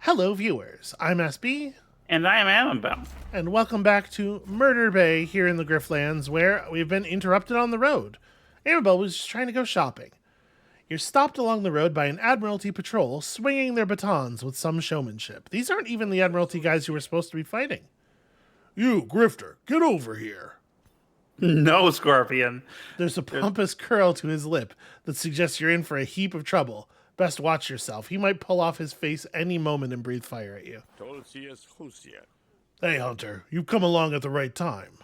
Hello, viewers. I'm SB, And I am Amabel. and welcome back to Murder Bay here in the Griftlands, where we've been interrupted on the road. Amabel was just trying to go shopping. You're stopped along the road by an Admiralty patrol swinging their batons with some showmanship. These aren't even the Admiralty guys you were supposed to be fighting. You, Grifter, get over here. No, Scorpion. There's a pompous curl to his lip that suggests you're in for a heap of trouble. Best watch yourself. He might pull off his face any moment and breathe fire at you. Hey, Hunter, you've come along at the right time.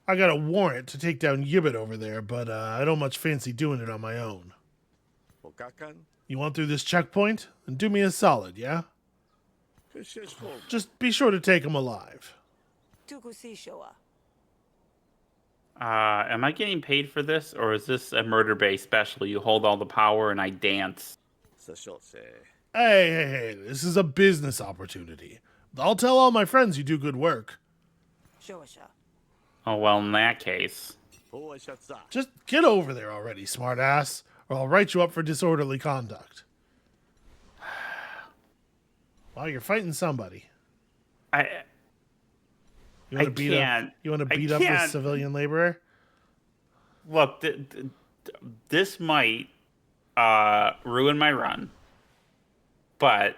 I got a warrant to take down Yibbit over there, but I don't much fancy doing it on my own. You want through this checkpoint? And do me a solid, yeah? Just be sure to take him alive. Am I getting paid for this, or is this a murder bay special? You hold all the power and I dance. Hey, this is a business opportunity. I'll tell all my friends you do good work. Oh, well, in that case. Just get over there already, smartass, or I'll write you up for disorderly conduct. Well, you're fighting somebody. You want to beat up this civilian laborer? Look, this might ruin my run, but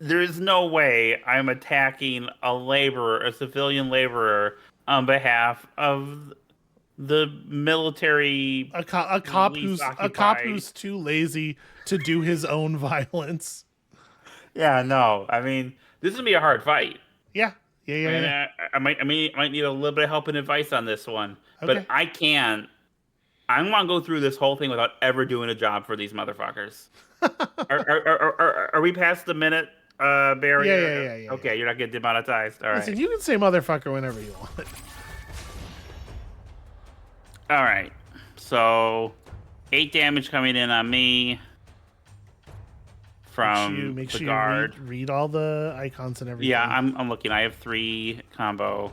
there is no way I'm attacking a civilian laborer, on behalf of the military. A cop who's too lazy to do his own violence. Yeah, no. I mean, this is gonna be a hard fight. Yeah. I might need a little bit of help and advice on this one, okay. But I can't. I want to go through this whole thing without ever doing a job for these motherfuckers. Are we past the minute barrier? Yeah. Okay, you're not getting demonetized. All right. Listen, you can say motherfucker whenever you want. All right. So, 8 damage coming in on me from make the sure guard. You read all the icons and everything. Yeah, I'm looking. I have 3 combo.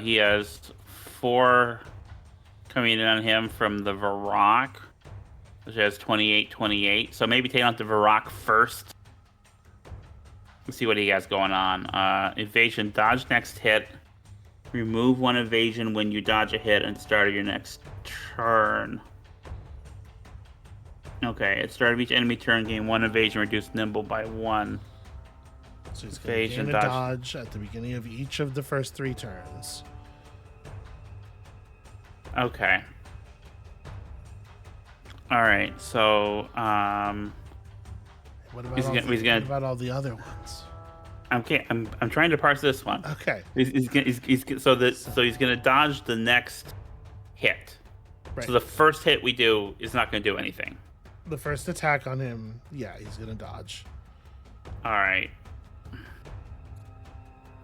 He has 4 coming in on him from the Varrock, which has 28. So maybe take out the Varrock first. Let's see what he has going on. Evasion, dodge next hit. Remove 1 evasion when you dodge a hit and start your next turn. Okay, at start of each enemy turn, gain 1 evasion, reduce nimble by 1. So he's going to gain a dodge at the beginning of each of the first 3 turns. Okay. All right, so what about all the other ones? Okay, I'm trying to parse this one. Okay. He's gonna dodge the next hit. Right. So the first hit we do is not gonna do anything. The first attack on him, yeah, he's gonna dodge. All right.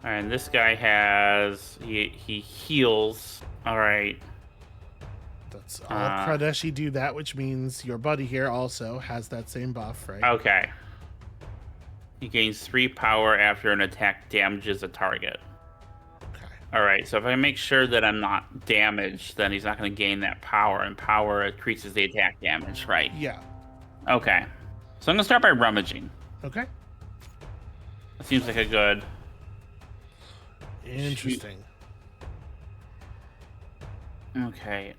And this guy has he heals. All right. That's all Pradeshi do that, which means your buddy here also has that same buff, right? Okay. He gains 3 power after an attack damages a target. Okay. All right, so if I make sure that I'm not damaged, then he's not going to gain that power, and power increases the attack damage, right? Yeah. Okay. So I'm going to start by rummaging. Okay. That seems like a good... Interesting. Okay.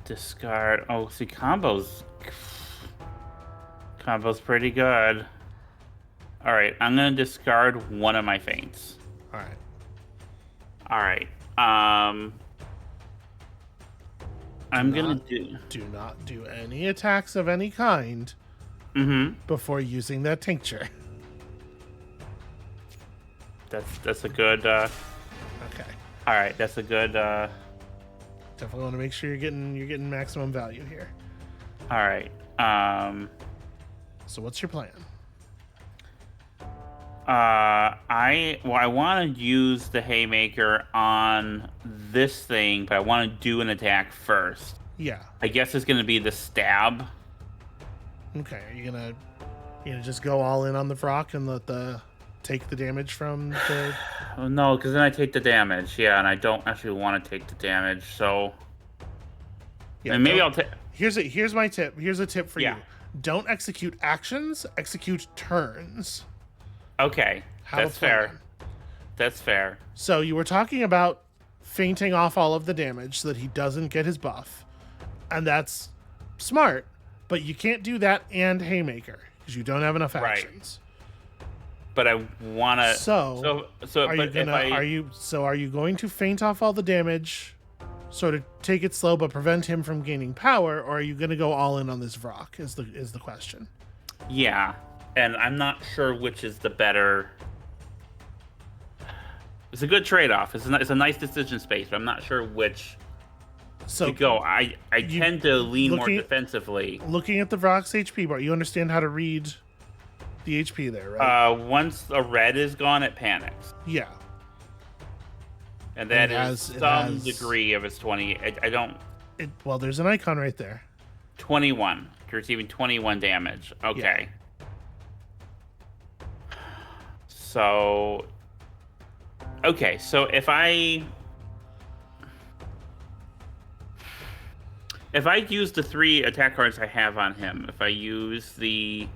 Discard. Oh, see, Combo's pretty good. All right, I'm gonna discard 1 of my feints. All right. I'm gonna do not do any attacks of any kind. Before using that tincture. That's a good. Okay. All right, that's a good. Definitely want to make sure you're getting maximum value here. All right. So what's your plan? I want to use the haymaker on this thing, but I want to do an attack first. Yeah. I guess it's gonna be the stab. Okay. Are you gonna just go all in on the Vrock and take the damage from the? Oh, no, because then I take the damage. Yeah, and I don't actually want to take the damage. So. Yeah. And maybe I'll take. Here's my tip. Here's a tip for you. Don't execute actions, execute turns. Okay, How to that's play fair. them. That's fair. So you were talking about fainting off all of the damage so that he doesn't get his buff. And that's smart, but you can't do that and Haymaker because you don't have enough Right. actions. But I want to. So are you but gonna are you going to feint off all the damage, sort of take it slow but prevent him from gaining power, or are you gonna go all in on this Vrock? Is the question. Yeah, and I'm not sure which is the better. It's a good trade-off. It's a nice decision space, but I'm not sure which So to go. I tend to lean more defensively. Looking at the Vrock's HP bar, you understand how to read the HP there, right? Once a red is gone, it panics. Yeah. And that is some degree of its 20. I don't. Well, there's an icon right there. 21. You're receiving 21 damage. Okay. Yeah. So. Okay, so if I use the 3 attack cards I have on him, if I use the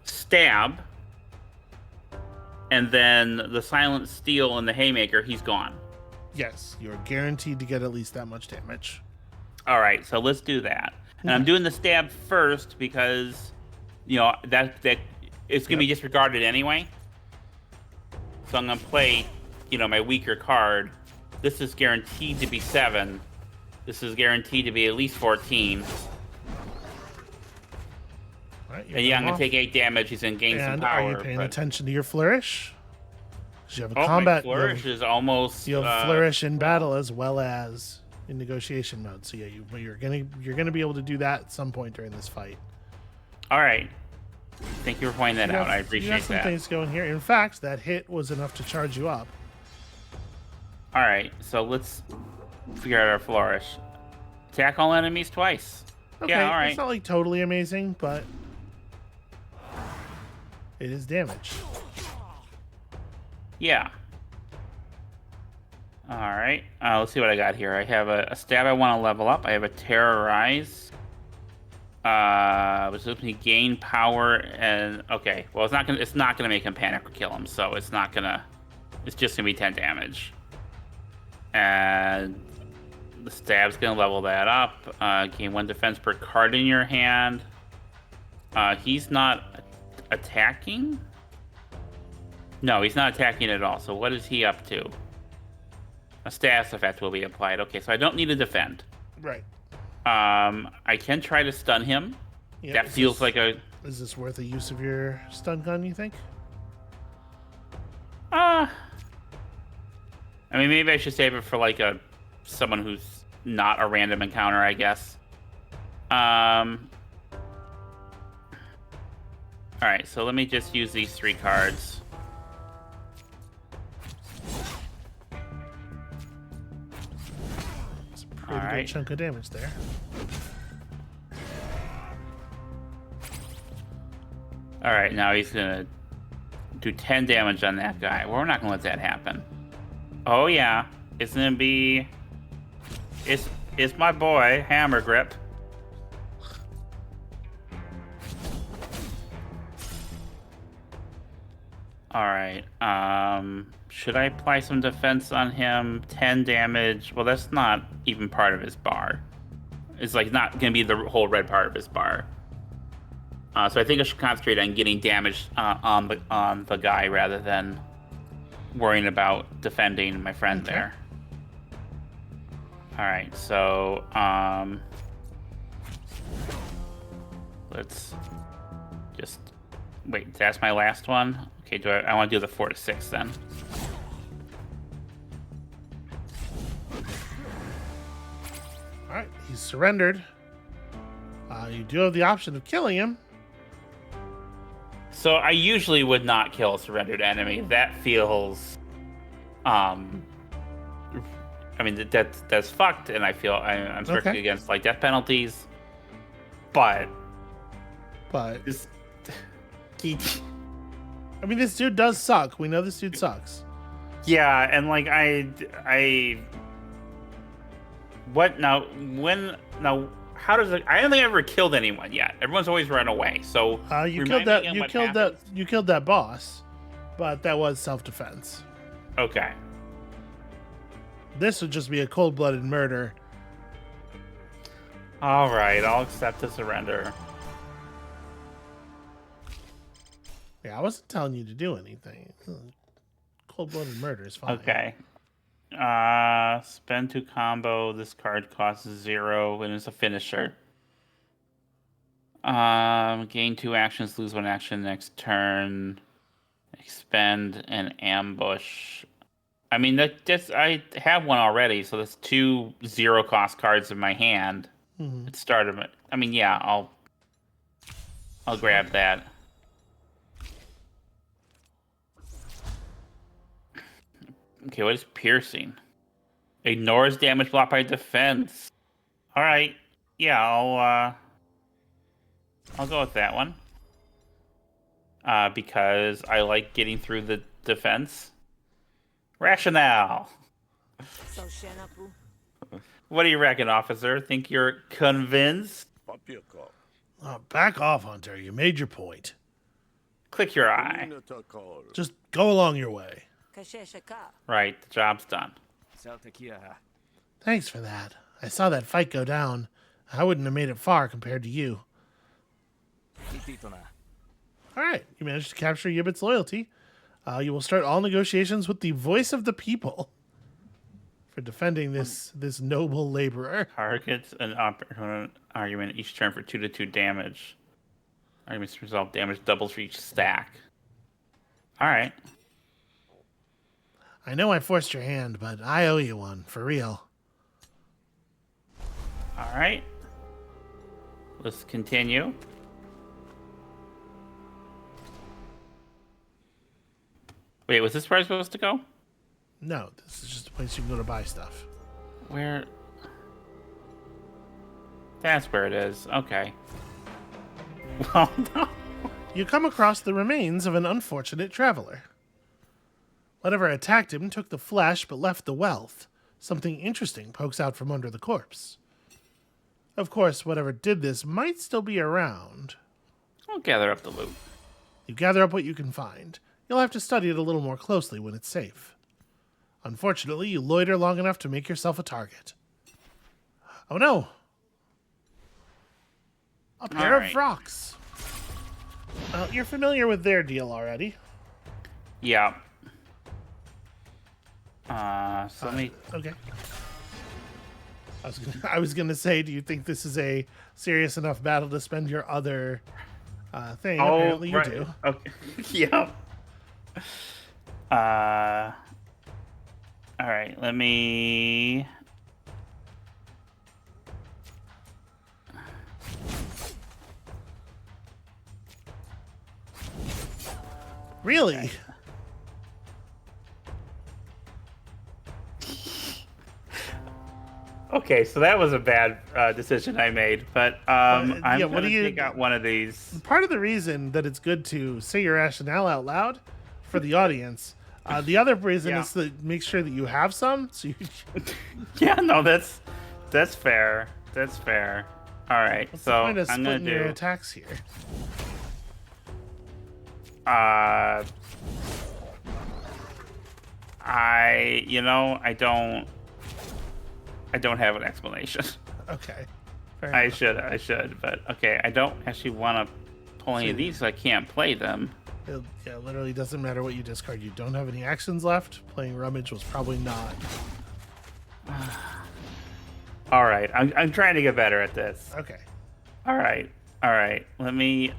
stab and then the silent steel and the haymaker, he's gone. Yes, you're guaranteed to get at least that much damage. All right, so let's do that. And I'm doing the stab first because, that it's going to be disregarded anyway. So I'm going to play, my weaker card. This is guaranteed to be 7. This is guaranteed to be at least 14. Right, and I'm going to take 8 damage. He's going to gain some power. Are you paying attention to your flourish? You have a combat. My flourish is almost. You have flourish in battle as well as in negotiation mode. So yeah, you're gonna be able to do that at some point during this fight. All right. Thank you for pointing that out. I appreciate that. You have some things going here. In fact, that hit was enough to charge you up. All right, so let's figure out our flourish. Attack all enemies twice. Okay, yeah, all right. It's not like totally amazing, but it is damage. Yeah. All right. Let's see what I got here. I have a stab I want to level up. I have a terrorize. Which lets me gain power and okay. Well, it's not gonna make him panic or kill him. So it's just gonna be 10 damage. And the stab's gonna level that up. Gain 1 defense per card in your hand. He's not attacking. No, he's not attacking at all. So what is he up to? A status effect will be applied. Okay, so I don't need to defend. Right. I can try to stun him. Yeah, that feels like a... Is this worth a use of your stun gun, you think? I mean, maybe I should save it for like someone who's not a random encounter, I guess. All right, so let me just use these 3 cards. It's a pretty good chunk of damage there. All right, now he's gonna do 10 damage on that guy. Well, we're not gonna let that happen. Oh yeah, it's gonna be. It's my boy Hammer Grip. All right. Should I apply some defense on him? 10 damage. Well, that's not even part of his bar. It's like not gonna be the whole red part of his bar. So I think I should concentrate on getting damage on the guy rather than worrying about defending my friend there. All right, so let's just wait. That's my last one. Okay, I want to do the 4 to 6 then. All right, he's surrendered. You do have the option of killing him. So I usually would not kill a surrendered enemy. That feels, I mean that's fucked, and I feel I'm strictly against like death penalties. But this, I mean, this dude does suck. We know this dude sucks. Yeah, and like I what now? how does it? I don't think I've ever killed anyone yet. Everyone's always run away. So You remind killed me that. again You what killed happens. that. You killed that boss, but that was self-defense. Okay. This would just be a cold-blooded murder. All right, I'll accept the surrender. Yeah, I wasn't telling you to do anything. Cold-blooded murder is fine. Okay. Spend 2 combo. This card costs 0 and it's a finisher. Gain 2 actions, lose 1 action next turn. Expend and ambush. I mean, that's I have one already, so that's 2 0-cost cards in my hand. It started. I mean, yeah, I'll grab that. Okay, what is piercing? Ignores damage blocked by defense. All right, yeah, I'll go with that one. Because I like getting through the defense. Rationale. What do you reckon, officer? Think you're convinced? Back off, Hunter. You made your point. Click your eye. Just go along your way. Right, the job's done. Thanks for that. I saw that fight go down. I wouldn't have made it far compared to you. All right, you managed to capture Yibbit's loyalty. You will start all negotiations with the voice of the people for defending this noble laborer. Targets an opponent argument each turn for 2/2 damage. Arguments resolve damage doubles for each stack. All right. I know I forced your hand, but I owe you one, for real. All right. Let's continue. Wait, was this where I was supposed to go? No, this is just a place you can go to buy stuff. Where? That's where it is. Okay. Well, no. You come across the remains of an unfortunate traveler. Whatever attacked him took the flesh but left the wealth. Something interesting pokes out from under the corpse. Of course, whatever did this might still be around. I'll gather up the loot. You gather up what you can find. You'll have to study it a little more closely when it's safe. Unfortunately, you loiter long enough to make yourself a target. Oh no! A pair of rocks! You're familiar with their deal already. Yeah. So let me... Okay. I was gonna say, do you think this is a serious enough battle to spend your other thing? Oh, apparently you right. do. Okay. Yeah. All right, let me... Really? Okay, so that was a bad decision I made, but I'm gonna take out one of these. Part of the reason that it's good to say your rationale out loud for the audience. The other reason is to make sure that you have some. So you... Yeah, no, that's fair. That's fair. All right, What's so the point of I'm gonna splitting your do. attacks here? I don't have an explanation. Okay. I should, but okay, I don't actually want to pull any of these, so I can't play them. Yeah, literally doesn't matter what you discard. You don't have any actions left. Playing Rummage was probably not. All right, I'm trying to get better at this. Okay. All right. Let me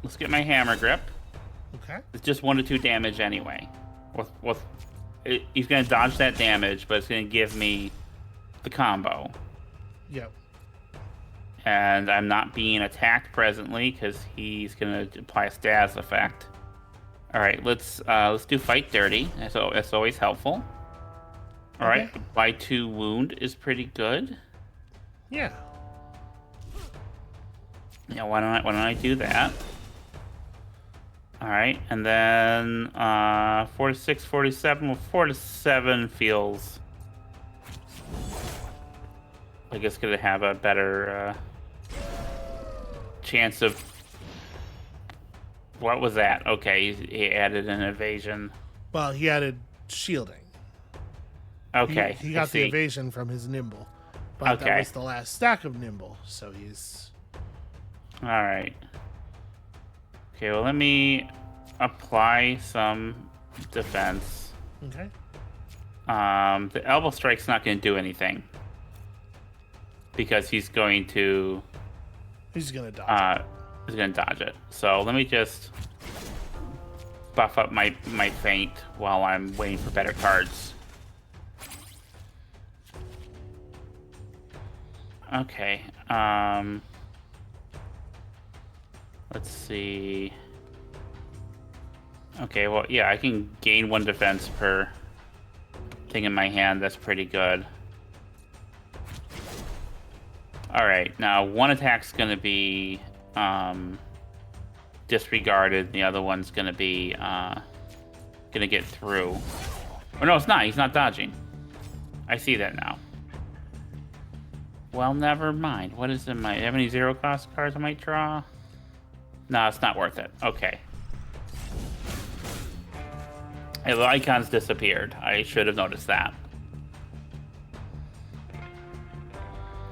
let's get my hammer grip. Okay. It's just 1 to 2 damage anyway. He's gonna dodge that damage, but it's gonna give me the combo. Yep. And I'm not being attacked presently because he's gonna apply a status effect. All right, let's do fight dirty. That's always helpful. All right, apply 2 wound is pretty good. Yeah. Yeah, why don't I do that? All right, and then 4 to 6, 4 to 7. Well, 4 to 7 feels I guess gonna have a better chance of. What was that? Okay, he added an evasion. Well, he added shielding. Okay, He I got the see. evasion from his nimble, but that Okay, was the last stack of nimble, so he's... all right. Okay, well, let me apply some defense. Okay. The elbow strike's not going to do anything because he's going to He's gonna dodge it. he's going to dodge it. So let me just buff up my feint while I'm waiting for better cards. Okay. Let's see. Okay, well, yeah, I can gain 1 defense per thing in my hand. That's pretty good. Alright, now 1 attack's going to be disregarded. The other one's going to be going to get through. Oh, no, it's not. He's not dodging. I see that now. Well, never mind. What is in my... Have any 0-cost cards I might draw? No, it's not worth it. Okay. Hey, the icon's disappeared. I should have noticed that.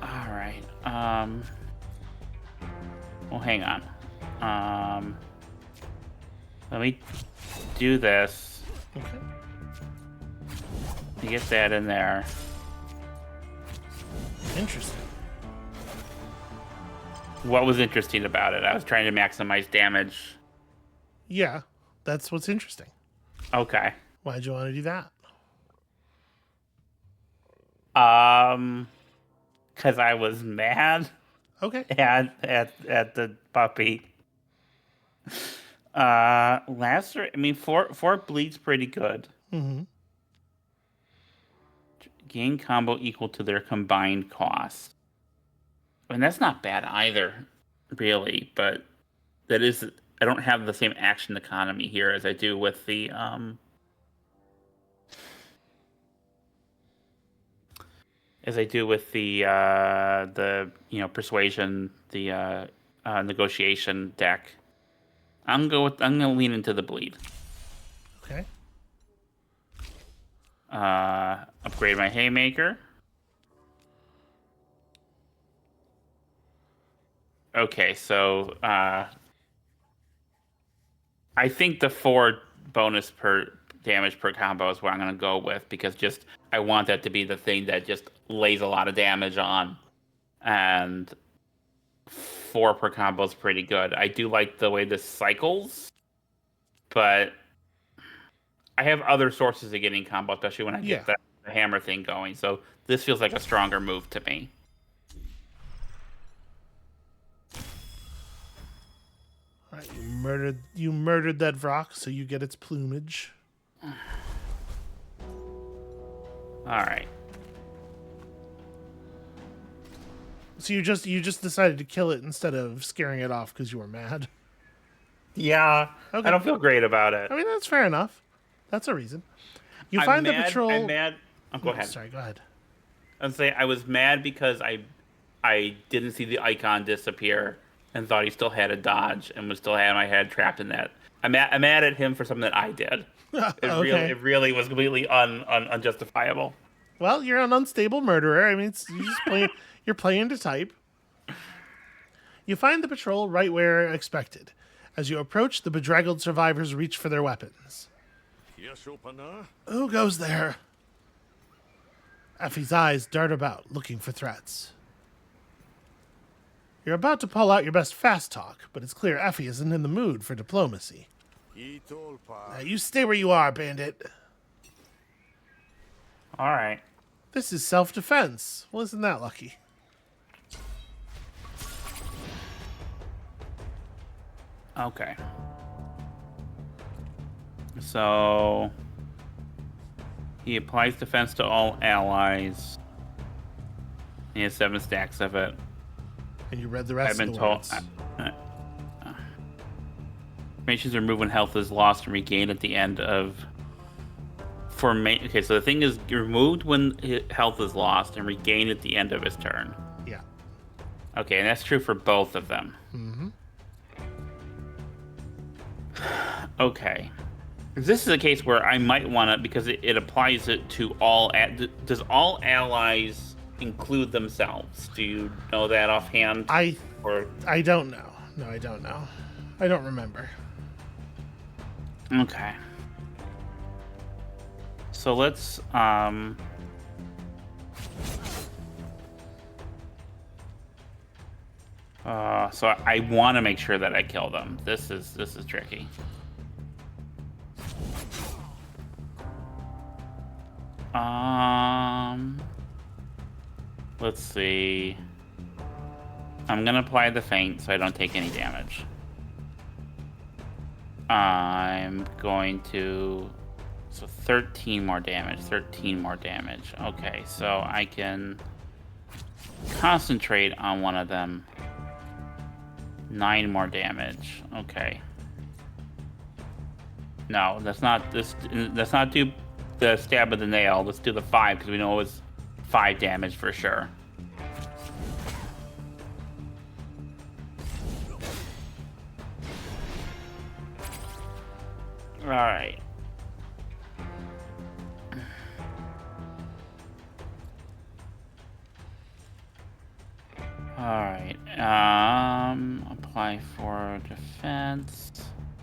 Alright. Well, hang on. Let me do this. Okay. To get that in there. Interesting. What was interesting about it? I was trying to maximize damage. Yeah, that's what's interesting. Okay. Why'd you want to do that? Because I was mad Okay. at the puppy. Lacer. I mean, four bleeds pretty good. Mm-hmm. Gain combo equal to their combined cost. I mean, that's not bad either, really. But that is, I don't have the same action economy here as I do with the persuasion, the negotiation deck. I'm gonna lean into the bleed. Okay. Upgrade my haymaker. Okay, so I think the 4 bonus per damage per combo is what I'm gonna go with, because just I want that to be the thing that just lays a lot of damage on, and 4 per combo is pretty good. I do like the way this cycles, but I have other sources of getting combo, especially when I get the hammer thing going. So this feels like a stronger move to me. All right, you murdered that Vrock, so you get its plumage. All right. So you just decided to kill it instead of scaring it off because you were mad. Yeah, Okay. I don't feel great about it. I mean, that's fair enough. That's a reason. You find the patrol. I'm mad. Oh, go ahead. Sorry, go ahead. I'd say I was mad because I didn't see the icon disappear and thought he still had a dodge and was still had my head trapped in that. I'm mad at him for something that I did. Okay. It really was completely unjustifiable. Well, you're an unstable murderer. I mean, you're playing to type. You find the patrol right where expected. As you approach, the bedraggled survivors reach for their weapons. Who goes there? Effie's eyes dart about, looking for threats. You're about to pull out your best fast talk, but it's clear Effie isn't in the mood for diplomacy. Now you stay where you are, bandit. All right. This is self-defense. Well, isn't that lucky? Okay. So he applies defense to all allies. He has 7 stacks of it. And you read the rest of the words. Information's removed when health is lost and regained at the end of Okay, so the thing is removed when health is lost and regained at the end of his turn. Yeah. Okay, and that's true for both of them. Mm-hmm. Okay. This is a case where I might want to, because it applies it to all. Does all allies include themselves? Do you know that offhand? I Or don't know. No, I don't know. I don't remember. okay. So let's so I want to make sure that I kill them. This is tricky. Let's see. I'm gonna apply the feint so I don't take any damage. I'm going to... So 13 more damage, 13 more damage. Okay, so I can concentrate on one of them. 9 more damage. Okay. No, let's not do the stab of the nail. Let's do the 5 because we know it was 5 damage for sure. All right. Alright, apply for defense,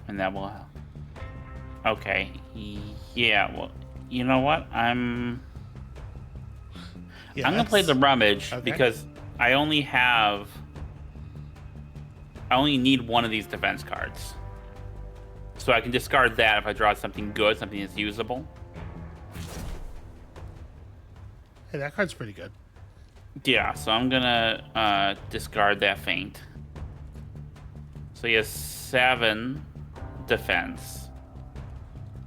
and that will... Okay, yeah, well, you know what, I'm gonna play the rummage, okay. because I only need one of these defense cards. So I can discard that if I draw something good, something that's usable. Hey, that card's pretty good. Yeah, so I'm gonna discard that feint. So he has 7 defense.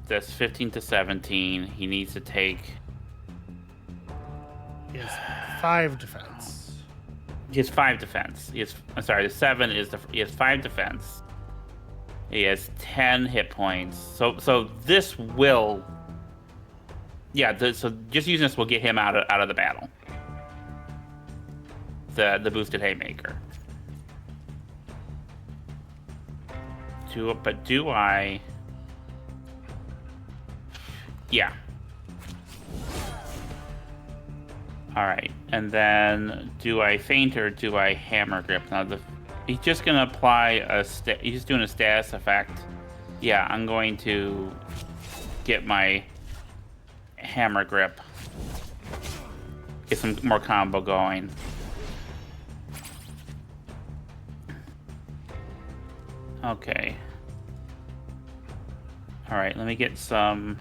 That's 15 to 17. He needs to take... He has 5 defense. He has 5 defense. I'm sorry, the 7 is he has 5 defense. He has 10 hit points. So this will... Yeah, so just using this will get him out of the battle. The boosted haymaker. But do I? Yeah. All right, and then do I feint or do I hammer grip? Now he's just gonna apply he's just doing a status effect. Yeah, I'm going to get my hammer grip. Get some more combo going. Okay. All right, let me get some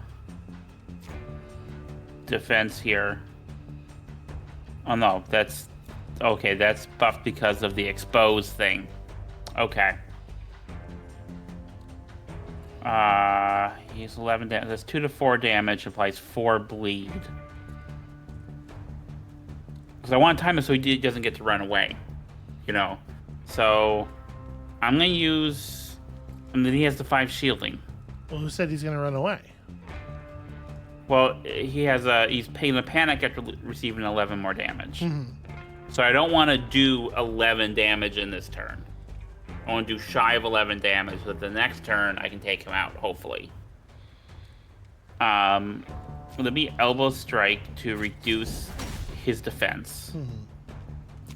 defense here. Oh no, that's okay. That's buffed because of the expose thing. Okay. He's 11 damage. That's 2 to 4 damage. Applies 4 bleed. Because I want to time it so he doesn't get to run away. You know. So I'm gonna use. And then he has the 5 shielding. Well, who said he's gonna run away? Well, he's paying the panic after receiving 11 more damage. Mm-hmm. So I don't want to do 11 damage in this turn. I want to do shy of 11 damage, so that the next turn I can take him out, hopefully. Let me elbow strike to reduce his defense. Mm-hmm.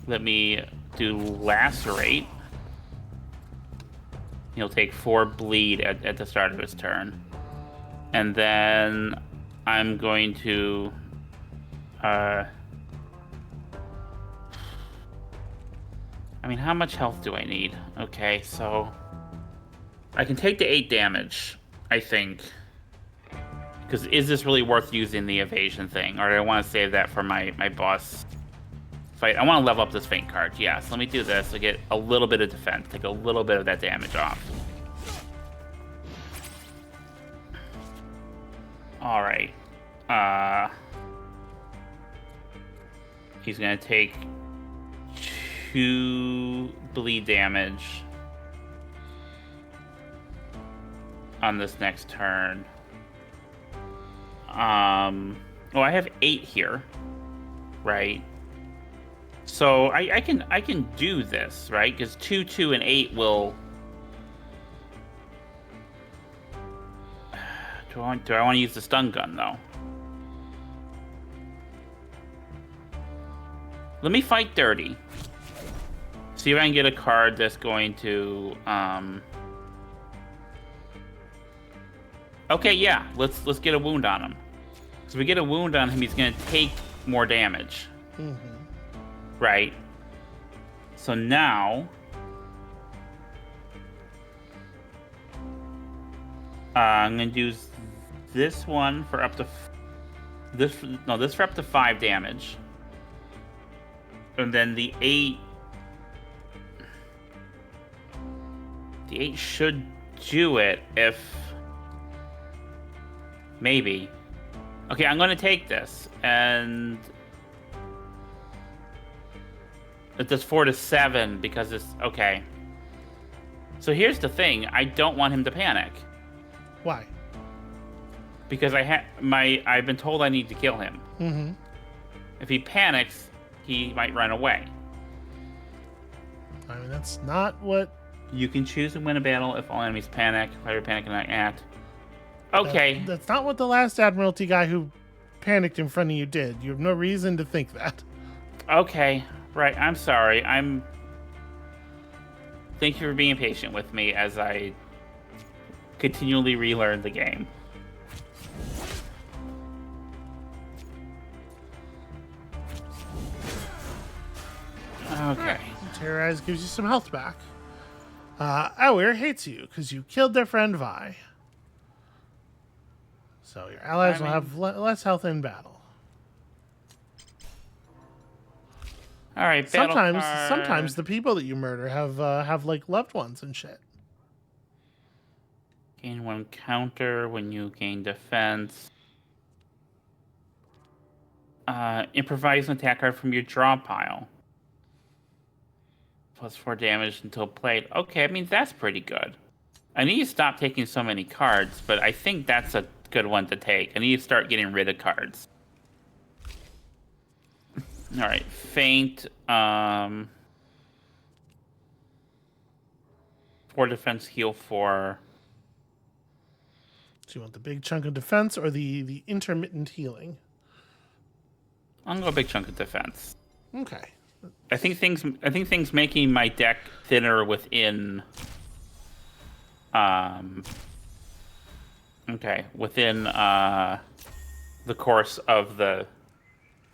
Let me do lacerate. He'll take 4 bleed at the start of his turn. And then I'm going to I mean, how much health do I need? Okay, so I can take the 8 damage, I think. Because is this really worth using the evasion thing? Or do I want to save that for my boss fight? I want to level up this feint card. Yes, let me do this to get a little bit of defense. Take a little bit of that damage off. Alright. He's going to take 2 bleed damage on this next turn. Oh, I have 8 here, right? So I can do this, right? Because 2, 2, and 8 will. Do I want to use the stun gun though? Let me fight dirty. See if I can get a card that's going to. Okay, yeah. Let's get a wound on him. So if we get a wound on him, he's gonna take more damage. Mm-hmm. Right. So now, I'm gonna do this one for up to this for up to 5 damage, and then the 8 should do it if maybe. Okay, I'm gonna take this and. It does 4 to 7 because it's okay. So here's the thing: I don't want him to panic. Why? Because I've been told I need to kill him. Mm-hmm. If he panics, he might run away. I mean, that's not what. You can choose to win a battle if all enemies panic. Fighter panic and not act. Okay. That's not what the last Admiralty guy who panicked in front of you did. You have no reason to think that. Okay. Right, I'm sorry. Thank you for being patient with me as I continually relearn the game. Okay. Terrorize gives you some health back. Awir hates you because you killed their friend Vi. So your allies will have less health in battle. All right. Sometimes the people that you murder have like loved ones and shit. Gain 1 counter when you gain defense. Improvise an attack card from your draw pile. Plus 4 damage until played. Okay, I mean that's pretty good. I need to stop taking so many cards, but I think that's a good one to take. I need to start getting rid of cards. All right, faint. 4 defense, heal 4. So you want the big chunk of defense or the intermittent healing? I'm gonna go a big chunk of defense. Okay. I think things making my deck thinner within. Within the course of the.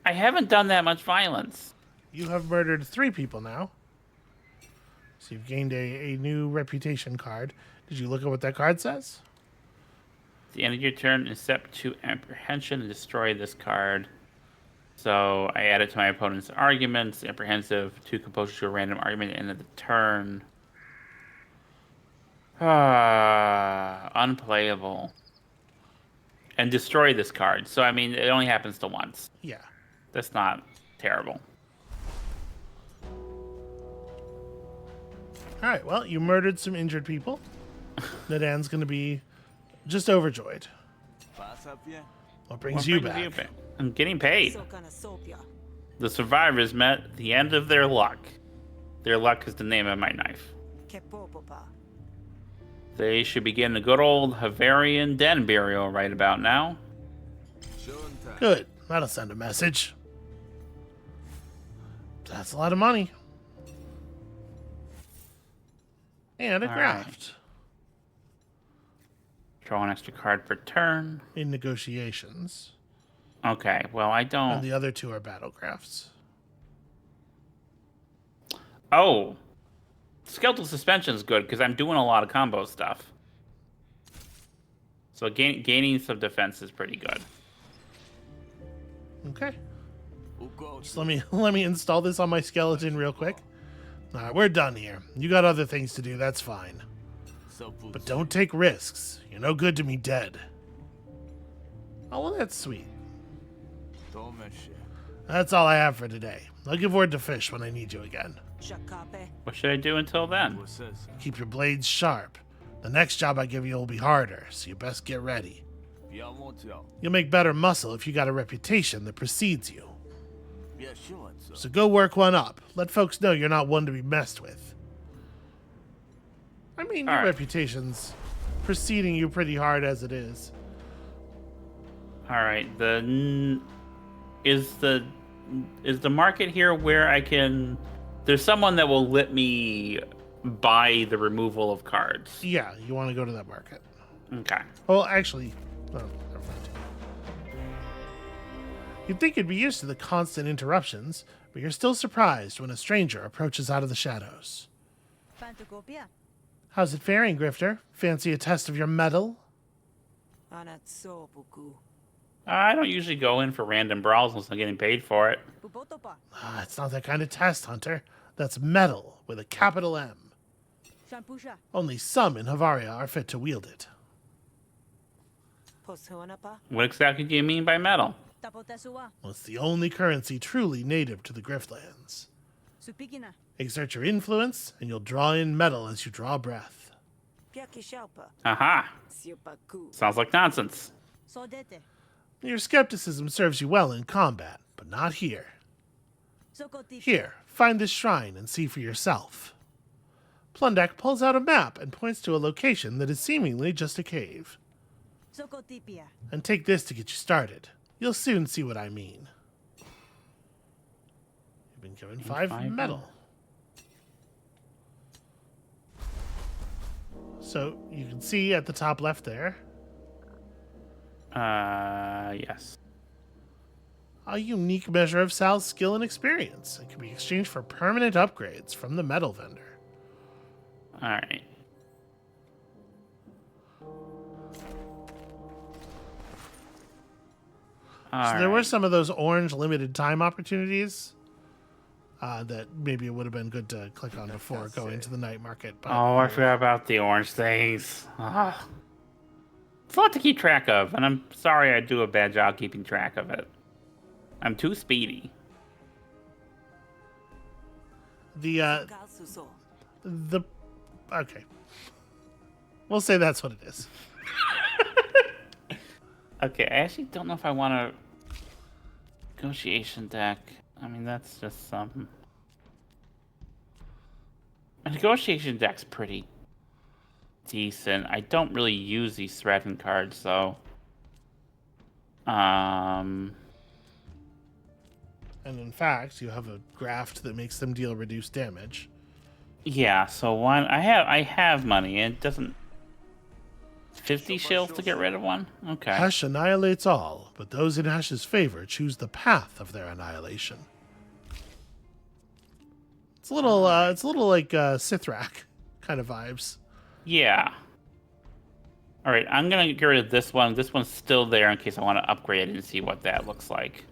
I haven't done that much violence. You have murdered 3 people now. So you've gained a new reputation card. Did you look at what that card says? At the end of your turn, accept 2 apprehension and destroy this card. So I add it to my opponent's arguments. Apprehensive, 2 composure to a random argument at the end of the turn. Unplayable. And destroy this card. So I mean, it only happens to once. Yeah. That's not terrible. All right, well, you murdered some injured people. Nadan's going to be just overjoyed. What brings you back? I'm getting paid. The survivors met the end of their luck. Their luck is the name of my knife. They should begin a good old Havarian den burial right about now. Good. That'll send a message. That's a lot of money. And a graft. Draw an extra card per turn. In negotiations. Okay, well, I don't... And the other 2 are battle grafts. Oh. Skeletal Suspension is good because I'm doing a lot of combo stuff. So gaining some defense is pretty good. Okay. Just let me install this on my skeleton real quick. All right, we're done here. You got other things to do, that's fine. But don't take risks. You're no good to me dead. Oh, well, that's sweet. That's all I have for today. I'll give word to Fish when I need you again. What should I do until then? Keep your blades sharp. The next job I give you will be harder, so you best get ready. You'll make better muscle if you got a reputation that precedes you. So go work one up. Let folks know you're not one to be messed with. I mean, your reputation's preceding you pretty hard as it is. All right. Is the market here where I can? There's someone that will let me buy the removal of cards. Yeah, you want to go to that market. Okay. Well, actually, never mind. You'd think you'd be used to the constant interruptions, but you're still surprised when a stranger approaches out of the shadows. How's it faring, Grifter? Fancy a test of your mettle? I don't usually go in for random brawls unless I'm getting paid for it. It's not that kind of test, Hunter. That's mettle with a capital M. Only some in Havaria are fit to wield it. What exactly do you mean by metal? Well, it's the only currency truly native to the Griftlands. Exert your influence, and you'll draw in metal as you draw breath. Aha! Sounds like nonsense. Your skepticism serves you well in combat, but not here. Here, find this shrine and see for yourself. Plundak pulls out a map and points to a location that is seemingly just a cave. And take this to get you started. You'll soon see what I mean. You've been given 5 metal. So you can see at the top left there. Yes. A unique measure of Sal's skill and experience. It can be exchanged for permanent upgrades from the metal vendor. All right. So there were some of those orange limited time opportunities that maybe it would have been good to click on before going to the night market. But I forgot about the orange things. It's a lot to keep track of, and I'm sorry I do a bad job keeping track of it. I'm too speedy. Okay. We'll say that's what it is. Okay, I actually don't know if I want a negotiation deck. I mean, that's just something. A negotiation deck's pretty decent. I don't really use these threaten cards, though. And in fact, you have a graft that makes them deal reduced damage. Yeah, so one I have money, and it doesn't 50 shills to get rid of one? Okay. Hesh annihilates all, but those in Hesh's favor choose the path of their annihilation. It's a little like Sithrak kind of vibes. Yeah. All right, I'm gonna get rid of this one. This one's still there in case I want to upgrade it and see what that looks like.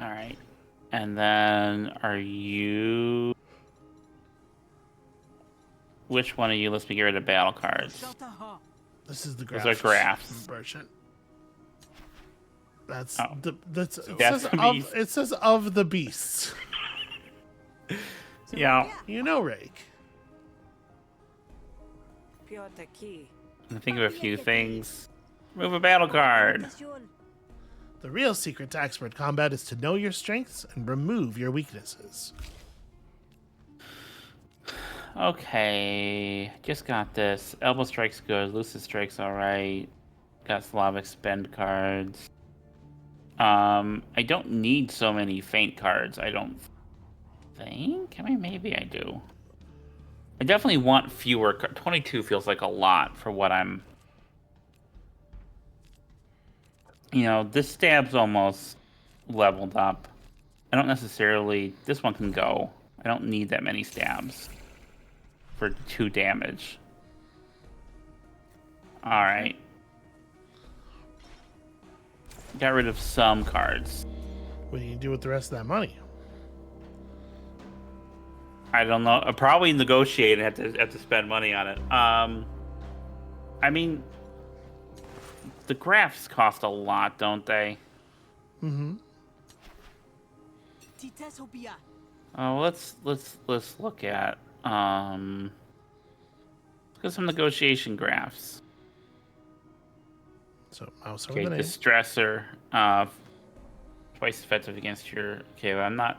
All right, and then are you? Which one of you lets me get rid of battle cards? This is the graph. Those are graphs. Merchant. That's oh. It says of the beasts. Yeah. You know, Rake. I think of a few things. Move a battle card. The real secret to expert combat is to know your strengths and remove your weaknesses. Okay, just got this. Elbow strike's good. Lucid strike's all right. Got Slavic spend cards. I don't need so many faint cards. I don't think. I mean, maybe I do. I definitely want fewer. 22 feels like a lot for what I'm. You know, this stab's almost leveled up. I don't necessarily. This one can go. I don't need that many stabs for 2 damage. Alright. Got rid of some cards. What do you do with the rest of that money? I don't know. I'll probably negotiate and have to spend money on it. I mean, the graphs cost a lot, don't they? Mm-hmm. Oh, let's look at Look at some negotiation graphs. So mouse over Okay, the name. distressor. Twice effective against your. Okay, well, I'm not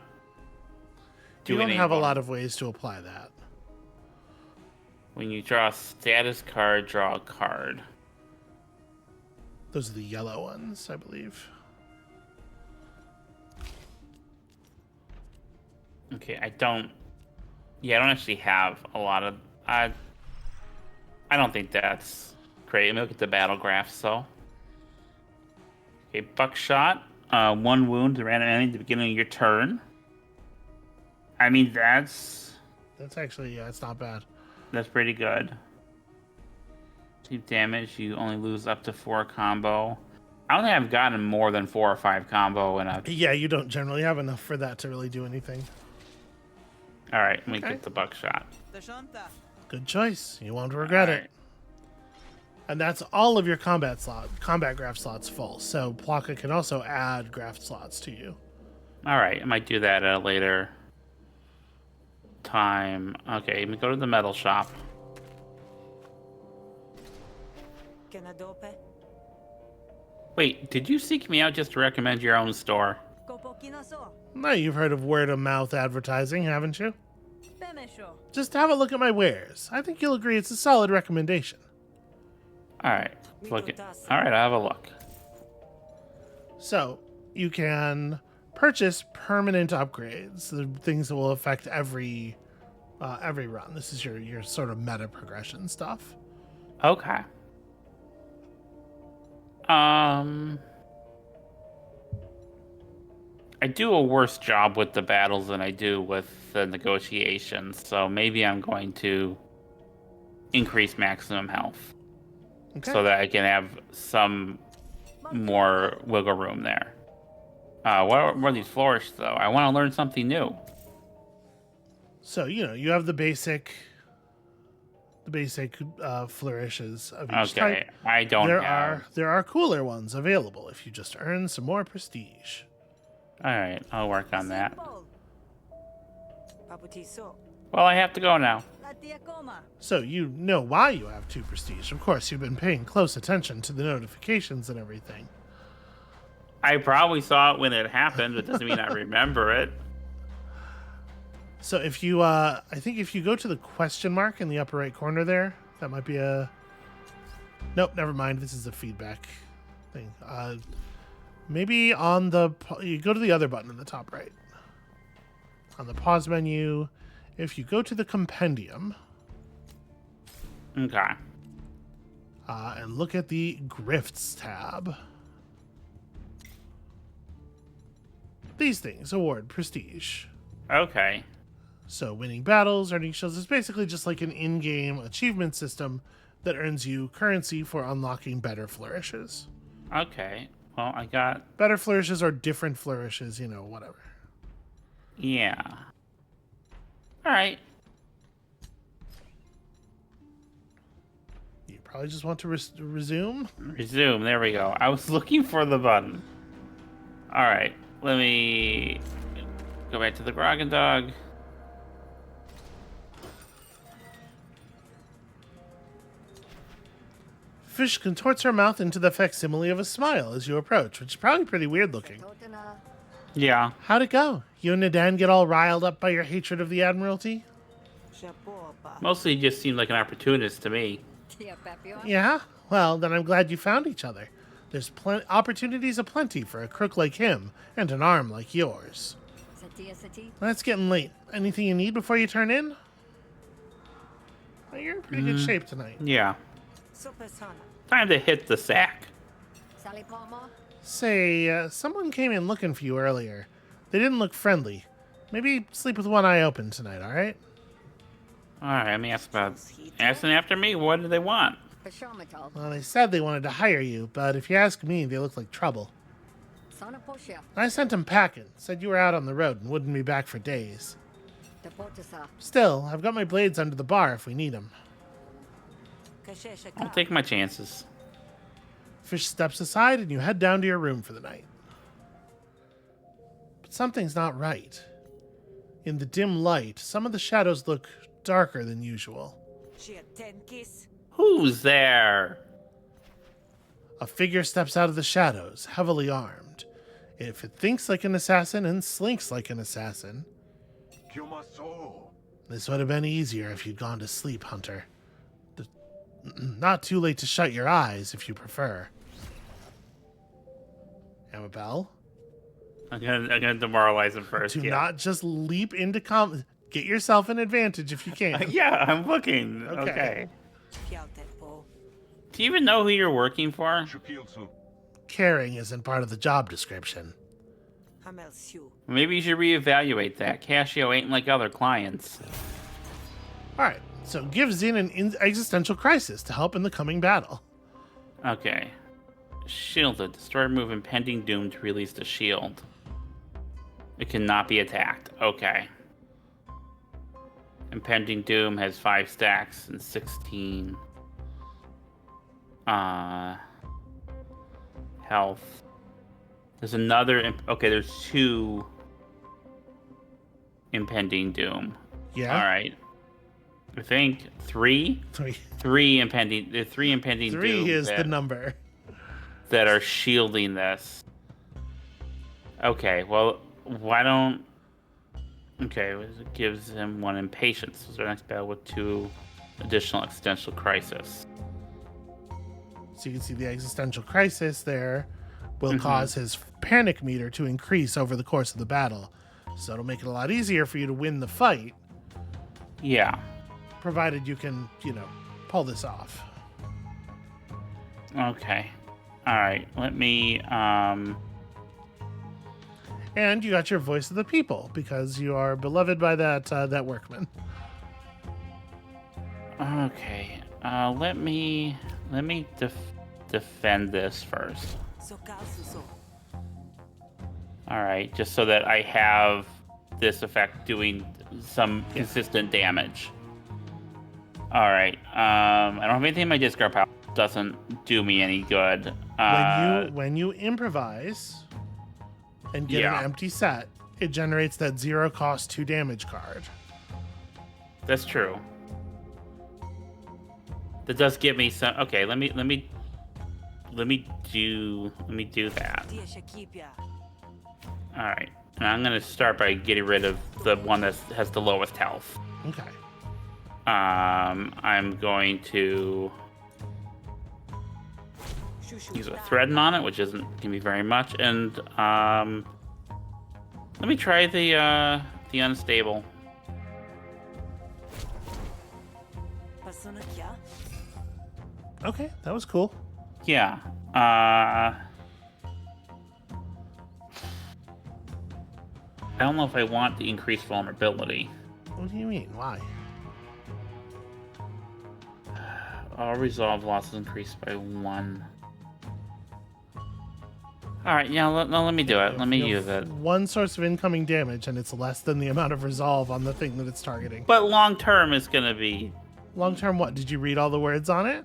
You doing don't have a anything. lot of ways to apply that. When you draw a status card, draw a card. Those are the yellow ones, I believe. Okay, I don't. Yeah, I don't actually have a lot of. I don't think that's great. Let me look at the battle graphs, though. Okay, buckshot. 1 wound to random enemy at the beginning of your turn. I mean, that's Actually, yeah, it's not bad. pretty good. Deep damage. You only lose up to 4 combo. I don't think I've gotten more than 4 or 5 combo in a. Yeah, you don't generally have enough for that to really do anything. All right, let me Okay. get the buckshot. Good choice. You won't regret it. And that's all of your combat graph slots full. So Plaka can also add graph slots to you. All right, I might do that at a later time. Okay, let me go to the metal shop. Wait, did you seek me out just to recommend your own store? Now you've heard of word of mouth advertising, haven't you? Just have a look at my wares. I think you'll agree it's a solid recommendation. All right, look at. All right, I'll have a look. So you can purchase permanent upgrades, the things that will affect every run. This is your sort of meta progression stuff. Okay. I do a worse job with the battles than I do with the negotiations, so maybe I'm going to increase maximum health Okay. so that I can have some more wiggle room there. What are these flourishes, though? I want to learn something new. So you have the basic flourishes of each Okay, type. I don't have. There are cooler ones available if you just earn some more prestige. All right, I'll work on that. Well, I have to go now. So you know why you have 2 prestige. Of course, you've been paying close attention to the notifications and everything. I probably saw it when it happened, but doesn't mean I remember it. So if you, I think if you go to the question mark in the upper right corner there, that might be a... Nope, never mind. This is a feedback thing. Maybe on the... You go to the other button in the top right. On the pause menu, if you go to the compendium... Okay. and look at the Grifts tab. These things award prestige. Okay. So winning battles, earning shields is basically just like an in-game achievement system that earns you currency for unlocking better flourishes. Okay. Well, I got... Better flourishes are different flourishes, whatever. Yeah. All right. You probably just want to resume. Resume. There we go. I was looking for the button. All right. Let me go back to the Grog and Dog. Fish contorts her mouth into the facsimile of a smile as you approach, which is probably pretty weird looking. Yeah. How'd it go? You and Nadan get all riled up by your hatred of the Admiralty? Mostly just seemed like an opportunist to me. Yeah? Well, then I'm glad you found each other. There's opportunities aplenty for a crook like him and an arm like yours. Well, it's getting late. Anything you need before you turn in? Well, you're in pretty good shape tonight. Yeah. Time to hit the sack. Say, someone came in looking for you earlier. They didn't look friendly. Maybe sleep with one eye open tonight, all right? All right, let me ask about asking after me. What do they want? Well, they said they wanted to hire you, but if you ask me, they look like trouble. I sent them packing. Said you were out on the road and wouldn't be back for days. Still, I've got my blades under the bar if we need them. I'll take my chances. Fish steps aside and you head down to your room for the night. But something's not right. In the dim light, some of the shadows look darker than usual. Who's there? A figure steps out of the shadows, heavily armed. If it thinks like an assassin and slinks like an assassin, this would have been easier if you'd gone to sleep, Hunter. Not too late to shut your eyes, if you prefer. Amabel? I'm gonna demoralize him first. Do not just leap into Get yourself an advantage if you can. Yeah, I'm looking. Okay. Do you even know who you're working for? Caring isn't part of the job description. Maybe you should reevaluate that. Casio ain't like other clients. Alright, so give Zin an existential crisis to help in the coming battle. Okay. Shielded. Destroy, remove impending doom to release the shield. It cannot be attacked. Okay. Impending doom has 5 stacks and 16 health. There's another okay, there's 2 impending doom. Yeah. All right. I think 3. 3 impending. The 3 impending doom. 3 is the number that are shielding this. Okay. Well, why don't? Okay, it gives him 1 impatience. So our next battle with 2 additional existential crisis. So you can see the existential crisis there will cause his panic meter to increase over the course of the battle. So it'll make it a lot easier for you to win the fight. Yeah. Provided you can, pull this off. Okay. All right. Let me And you got your voice of the people because you are beloved by that workman. Okay. Let me defend this first. All right, just so that I have this effect doing some consistent damage. All right. I don't have anything in my discard pile. Doesn't do me any good. When you improvise and get an empty set, it generates that 0 cost 2 damage card. That's true. That does give me some. Okay, let me do that. All right, and I'm gonna start by getting rid of the one that has the lowest health. Okay. I'm going to use a threaten on it, which isn't gonna be very much, and let me try the unstable. Okay, that was cool. Yeah. I don't know if I want the increased vulnerability. What do you mean? Why? All resolve losses increased by 1. All right, yeah, let me do it. Let me use it. 1 source of incoming damage, and it's less than the amount of resolve on the thing that it's targeting. But long term is going to be... Long term what? Did you read all the words on it?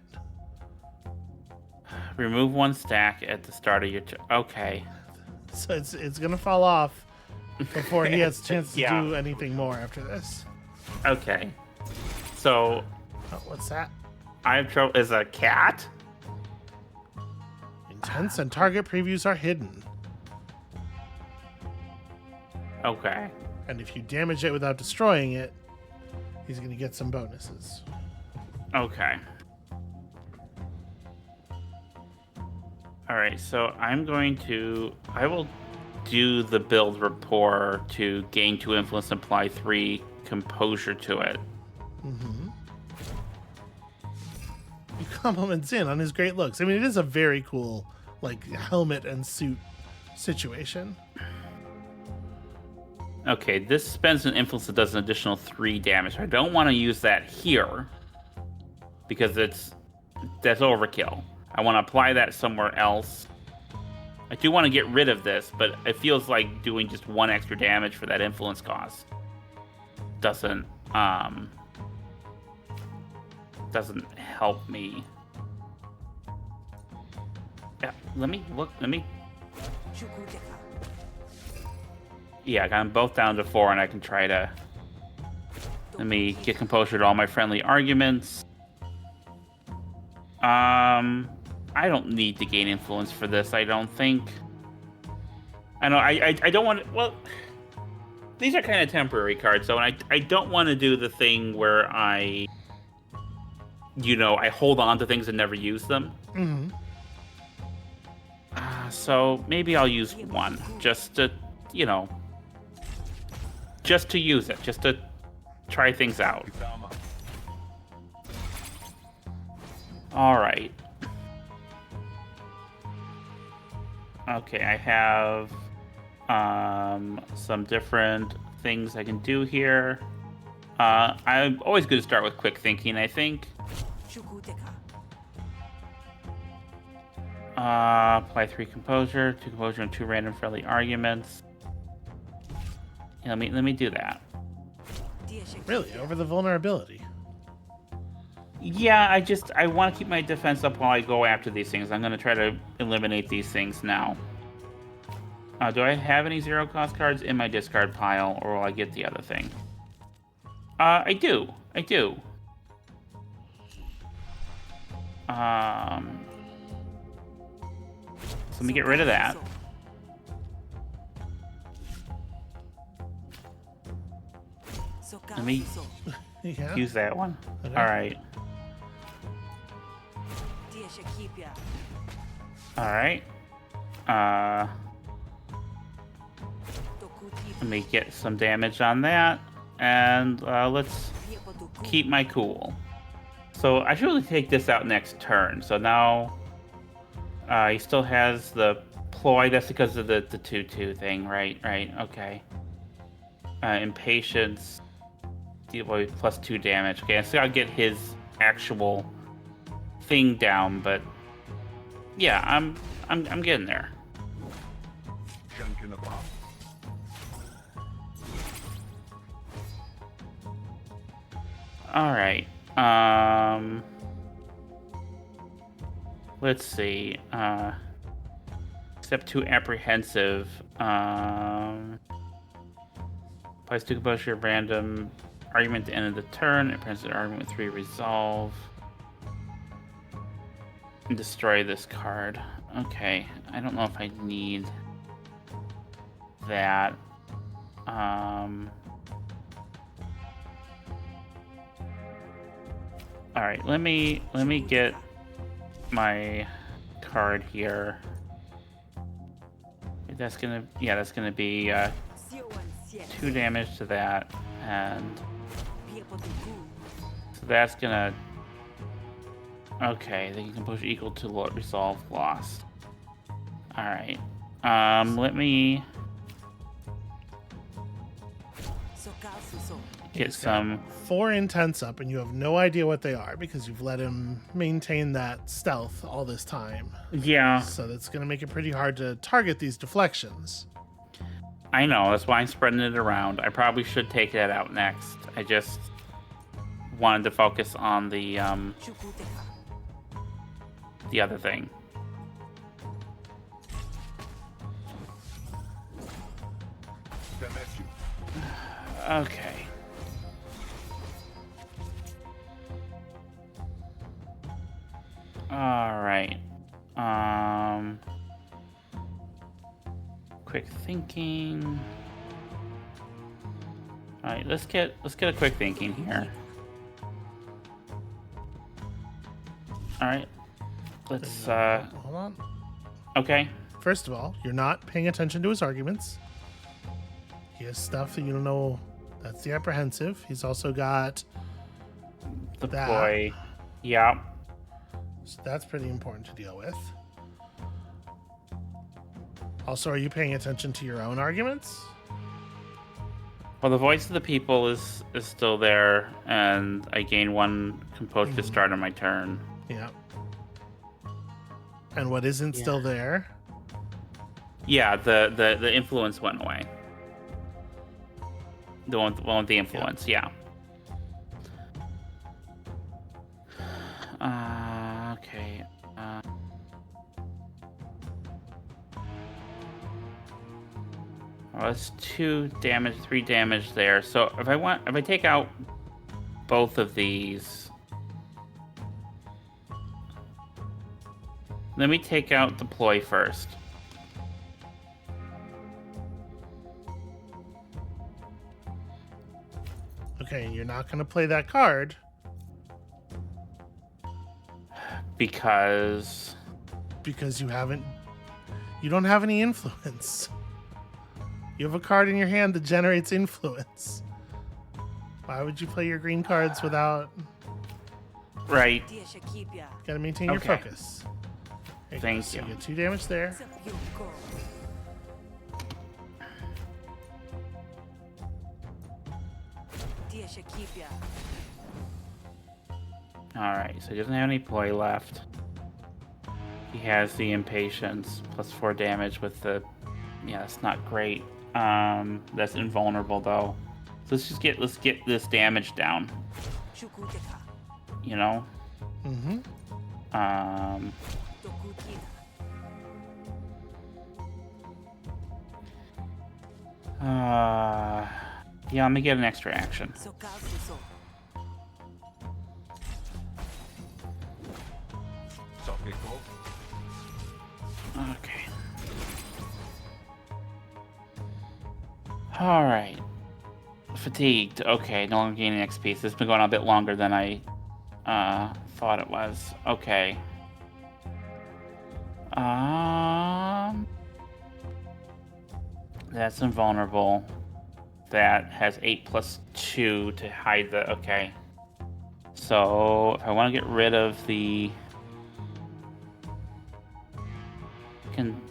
Remove 1 stack at the start of your turn. Okay. So it's going to fall off before he has a chance to do anything more after this. Okay. So... Oh, what's that? I have trouble... Is a cat? Intense and target previews are hidden. Okay. And if you damage it without destroying it, he's going to get some bonuses. Okay. All right, so I will do the build rapport to gain 2 influence and apply 3 composure to it. Mm-hmm. You compliment Zin on his great looks. I mean, it is a very cool, helmet and suit situation. Okay, this spends an influence that does an additional 3 damage. I don't want to use that here because that's overkill. I want to apply that somewhere else. I do want to get rid of this, but it feels like doing just 1 extra damage for that influence cost doesn't help me. Yeah, let me look. Yeah, I got them both down to 4, and I can try to. Let me get composure to all my friendly arguments. I don't need to gain influence for this. I don't think. I know. I don't want. Well, these are kind of temporary cards, so I don't want to do the thing where I hold on to things and never use them. Mm-hmm. So maybe I'll use one just to use it, just to try things out. All right. Okay, I have some different things I can do here. I'm always good to start with quick thinking, I think. Apply 3 composure, 2 composure, and 2 random friendly arguments. Yeah, let me do that. Really, over the vulnerability. Yeah, I want to keep my defense up while I go after these things. I'm going to try to eliminate these things now. Do I have any 0-cost cards in my discard pile, or will I get the other thing? I do. So let me get rid of that. Let me use that one. Okay. All right. All right. Let me get some damage on that, and let's keep my cool. So I should really take this out next turn. So now he still has the ploy. That's because of the 2/2 thing, right? Right. Okay. Impatience. Deal with +2 damage. Okay, so I'll get his actual thing down, but yeah, I'm getting there. All right. Let's see. Step 2, apprehensive. Applies 2 composure, random argument at the end of the turn. Apprehensive argument with 3 resolve. And destroy this card. Okay. I don't know if I need that. All right, let me get my card here. That's gonna be 2 damage to that, and so that's gonna. Okay, the composure equal to resolve lost. All right, let me get some 4 intents up, and you have no idea what they are because you've let him maintain that stealth all this time. Yeah. So that's going to make it pretty hard to target these deflections. I know, that's why I'm spreading it around. I probably should take that out next. I just wanted to focus on the other thing. Okay. All right. Quick thinking. All right, let's get a quick thinking here. All right. Let's Hold on. Okay. First of all, you're not paying attention to his arguments. He has stuff that you don't know. That's the apprehensive. He's also got The that. boy. Yeah. So that's pretty important to deal with. Also, are you paying attention to your own arguments? Well, the voice of the people is still there, and I gain 1 composure to start on my turn. Yeah. And what isn't still there? Yeah, the influence went away. The one with the influence, yeah. Okay. Well, that's 2 damage, 3 damage there. So if I take out both of these, Let me take out the ploy first. Okay, you're not going to play that card. Because you don't have any influence. You have a card in your hand that generates influence. Why would you play your green cards without... Right. Gotta maintain your focus. Thank you. So you get 2 damage there. Alright, so he doesn't have any ploy left. He has the impatience, plus 4 damage with the... Yeah, that's not great. That's invulnerable though. So let's get this damage down. You know? Mm-hmm. Yeah, I'm gonna get an extra action. Okay. Alright. Fatigued. Okay, no longer gaining XP. So this has been going on a bit longer than I thought it was. Okay. That's invulnerable. That has 8 plus 2 to hide the... Okay. So, if I want to get rid of the... I can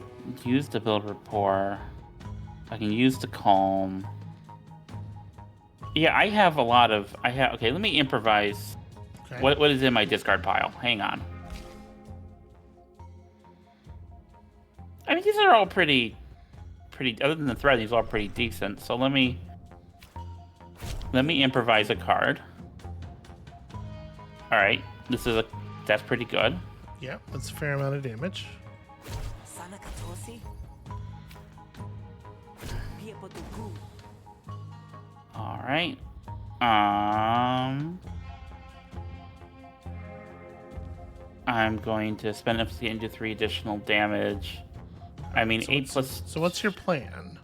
use the build rapport. I can use the calm. Yeah, I have a lot of... Okay, let me improvise. Okay. What is in my discard pile? Hang on. I mean, these are all pretty... Other than the thread, these are all pretty decent. So let me improvise a card. All right, that's pretty good. Yeah, that's a fair amount of damage. All right. I'm going to spend empathy and do 3 additional damage. I mean, 8 plus... So what's your plan?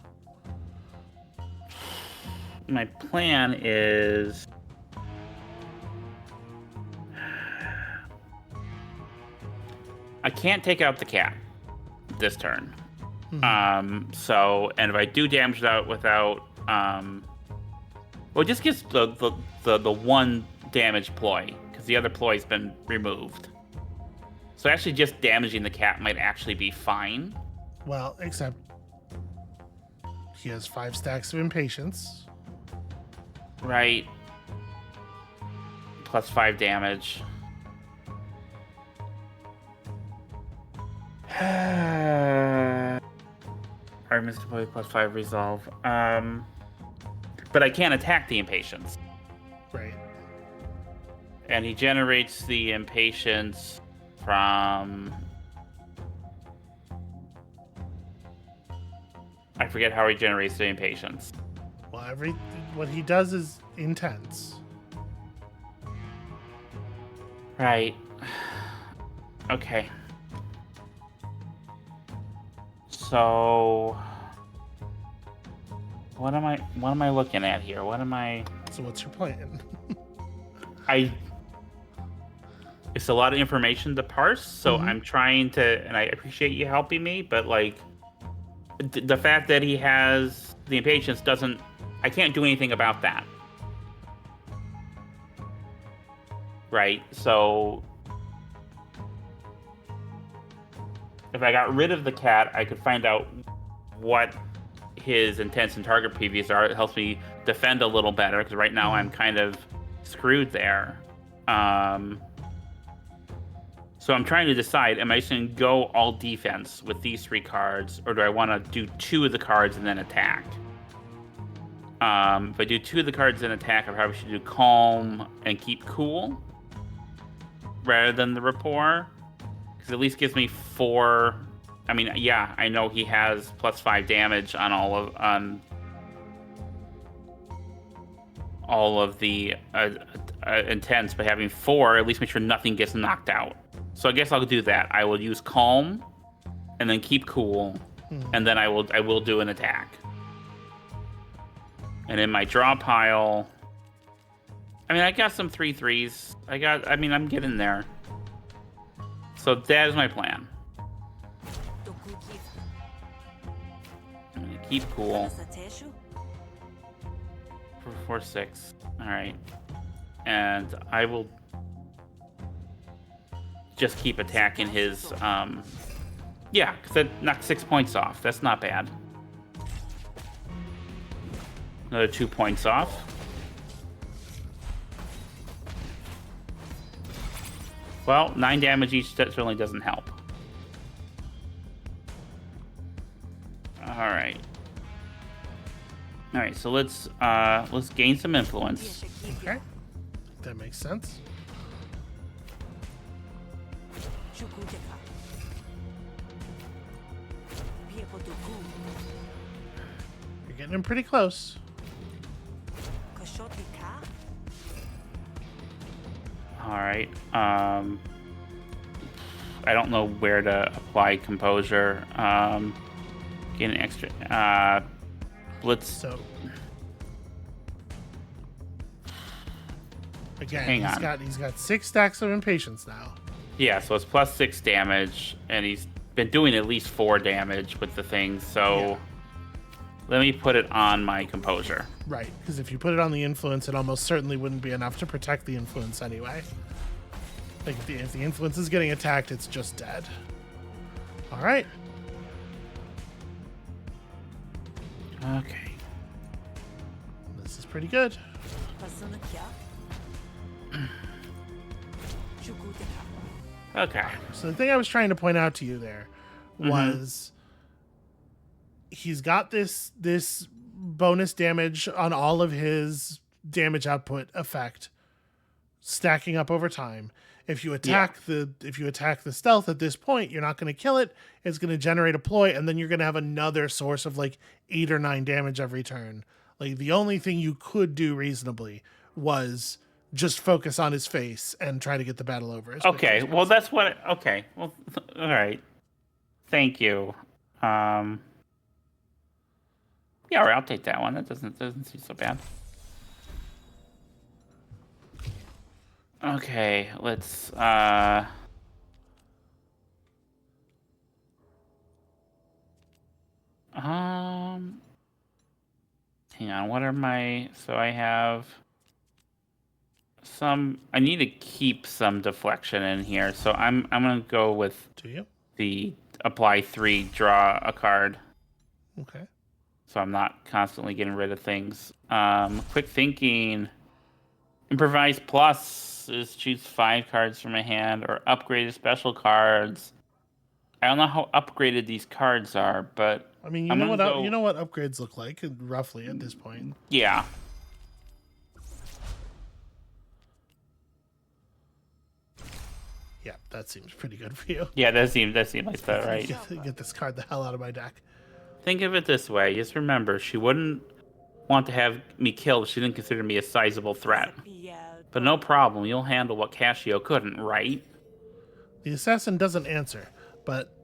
My plan is... I can't take out the cat this turn. Mm-hmm. And if I do damage it out without... well, it just gets the 1 damage ploy, because the other ploy's been removed. So actually just damaging the cat might actually be fine. Well, except he has 5 stacks of impatience. Right. Plus 5 damage. Arguments deploy plus 5 resolve. But I can't attack the impatience. Right. And he generates the impatience from... I forget how he generates the impatience. Well, what he does is intense. Right. Okay. So what am I looking at here? So what's your plan? It's a lot of information to parse, so I'm trying to, and I appreciate you helping me, but like the fact that he has the impatience I can't do anything about that. Right? So if I got rid of the cat, I could find out what his intents and target previews are. It helps me defend a little better, because right now I'm kind of screwed there. So I'm trying to decide, am I just going to go all defense with these 3 cards, or do I want to do 2 of the cards and then attack? If I do 2 of the cards and attack, I probably should do calm and keep cool rather than the rapport, because at least gives me 4. I mean, yeah, I know he has plus 5 damage on all of the intents, but having 4 at least make sure nothing gets knocked out. So I guess I'll do that. I will use calm, and then keep cool, and then I will do an attack. And in my draw pile, I mean, I got some 3/3s. I'm getting there. So that is my plan. I'm gonna keep cool. 4/6. All right, and I will just keep attacking his. Yeah, because that knocked 6 points off. That's not bad. Another 2 points off. Well, 9 damage each. That certainly doesn't help. All right. All right. So let's gain some influence. Okay, that makes sense. You're getting him pretty close. All right. I don't know where to apply composure. Get an extra. Let's. So again, Hang on. he's got 6 stacks of impatience now. Yeah, so it's +6 damage, and he's been doing at least 4 damage with the things. So Yeah. let me put it on my composure. Right, because if you put it on the influence, it almost certainly wouldn't be enough to protect the influence anyway. Like, if the influence is getting attacked, it's just dead. All right. Okay. This is pretty good. Okay. So the thing I was trying to point out to you there was he's got this bonus damage on all of his damage output effect stacking up over time. If you attack the stealth at this point, you're not going to kill it. It's going to generate a ploy, and then you're going to have another source of like 8 or 9 damage every turn. Like, the only thing you could do reasonably was just focus on his face and try to get the battle over. Okay. Well, that's what. Okay. Well, all right. Thank you. Yeah. All right. I'll take that one. That doesn't seem so bad. Okay. Let's. Hang on. What are my? So I have. I need to keep some deflection in here, so I'm gonna go with Do you? the apply 3, draw a card, Okay. so I'm not constantly getting rid of things. Quick thinking, improvise plus is choose 5 cards from a hand or upgraded special cards. I don't know how upgraded these cards are, but I mean, you know what upgrades look like roughly at this point. yeah. Yeah, that seems pretty good for you. Yeah, that seems like that, right? Get this card the hell out of my deck. Think of it this way. Just remember, she wouldn't want to have me killed if she didn't consider me a sizable threat. But no problem. You'll handle what Casio couldn't, right? The assassin doesn't answer, but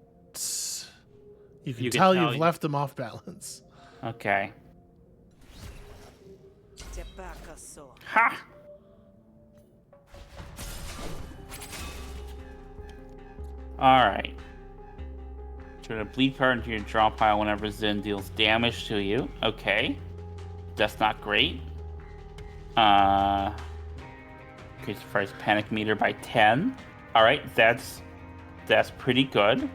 you can tell you've left him off balance. Okay. Ha! Alright. Turn a bleed card into your draw pile whenever Zin deals damage to you. Okay. That's not great. Increase the price panic meter by 10. Alright, that's pretty good.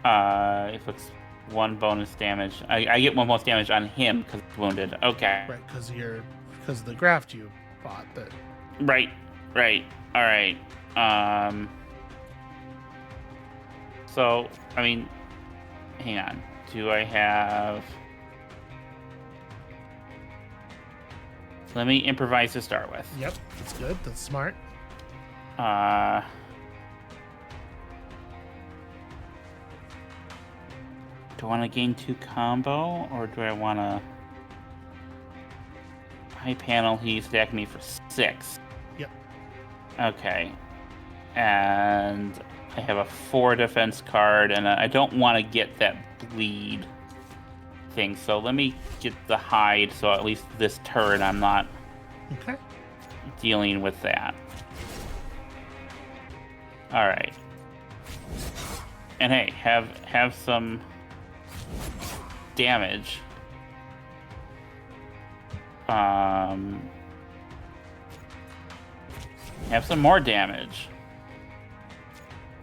If it's 1 bonus damage. I get 1 bonus damage on him because he's wounded. Okay. Right, because of the graft you bought. That. Right. Alright. So, I mean, hang on. Do I have... Let me improvise to start with. Yep, that's good. That's smart. Do I want to gain 2 combo, or do I want to... High panel, he's attacking me for 6. Yep. Okay. And I have a 4 defense card, and I don't want to get that bleed thing. So let me get the hide, so at least this turn I'm not dealing with that. All right. And hey, have some damage. Have some more damage.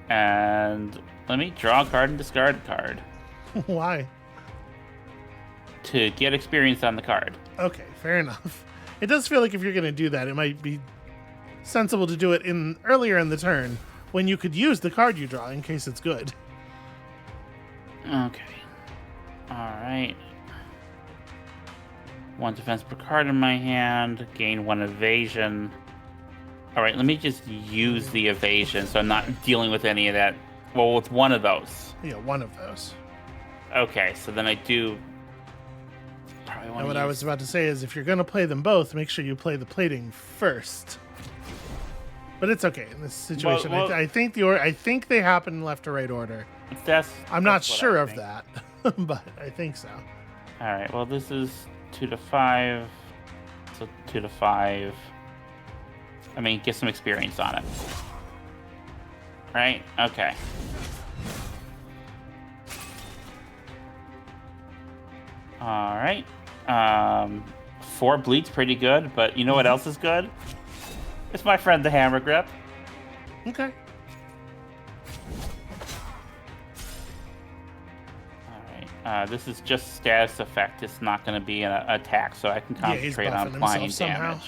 And let me draw a card and discard a card. Why? To get experience on the card. Okay, fair enough. It does feel like if you're going to do that, it might be sensible to do it earlier in the turn when you could use the card you draw in case it's good. Okay. Alright. 1 defense per card in my hand. Gain 1 evasion. Alright, let me just use the evasion so I'm not dealing with any of that. Well, with one of those. Yeah, one of those. Okay, so then I do... And what I was about to say is if you're going to play them both, make sure you play the plating first. But it's okay in this situation. Well, I think they happen in left to right order. I'm not sure of that, but I think so. All right. Well, this is 2 to 5. So 2 to 5. I mean, get some experience on it. Right? Okay. All right. 4 bleed's pretty good, but you know what else is good? It's my friend the Hammer Grip. Okay. Alright, this is just status effect. It's not going to be an attack, so I can concentrate on applying damage.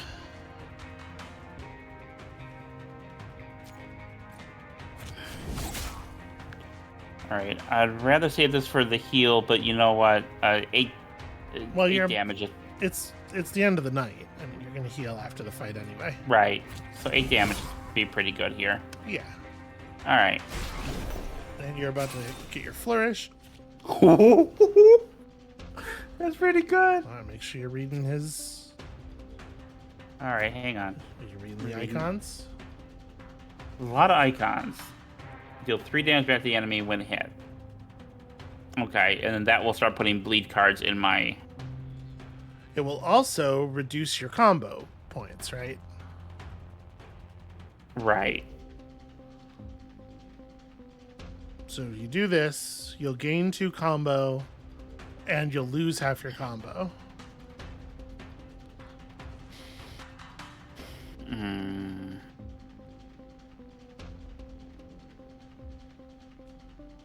Alright, I'd rather save this for the heal, but you know what? 8 damage. It's the end of the night. I mean, you're going to heal after the fight anyway. Right. So 8 damage would be pretty good here. Yeah. Alright. And you're about to get your flourish. That's pretty good. Make sure you're reading his... Alright, hang on. Are you reading the icons? A lot of icons. Deal 3 damage back to the enemy when hit. Okay, and then that will start putting bleed cards in my... It will also reduce your combo points, right? Right. So you do this, you'll gain 2 combo, and you'll lose half your combo.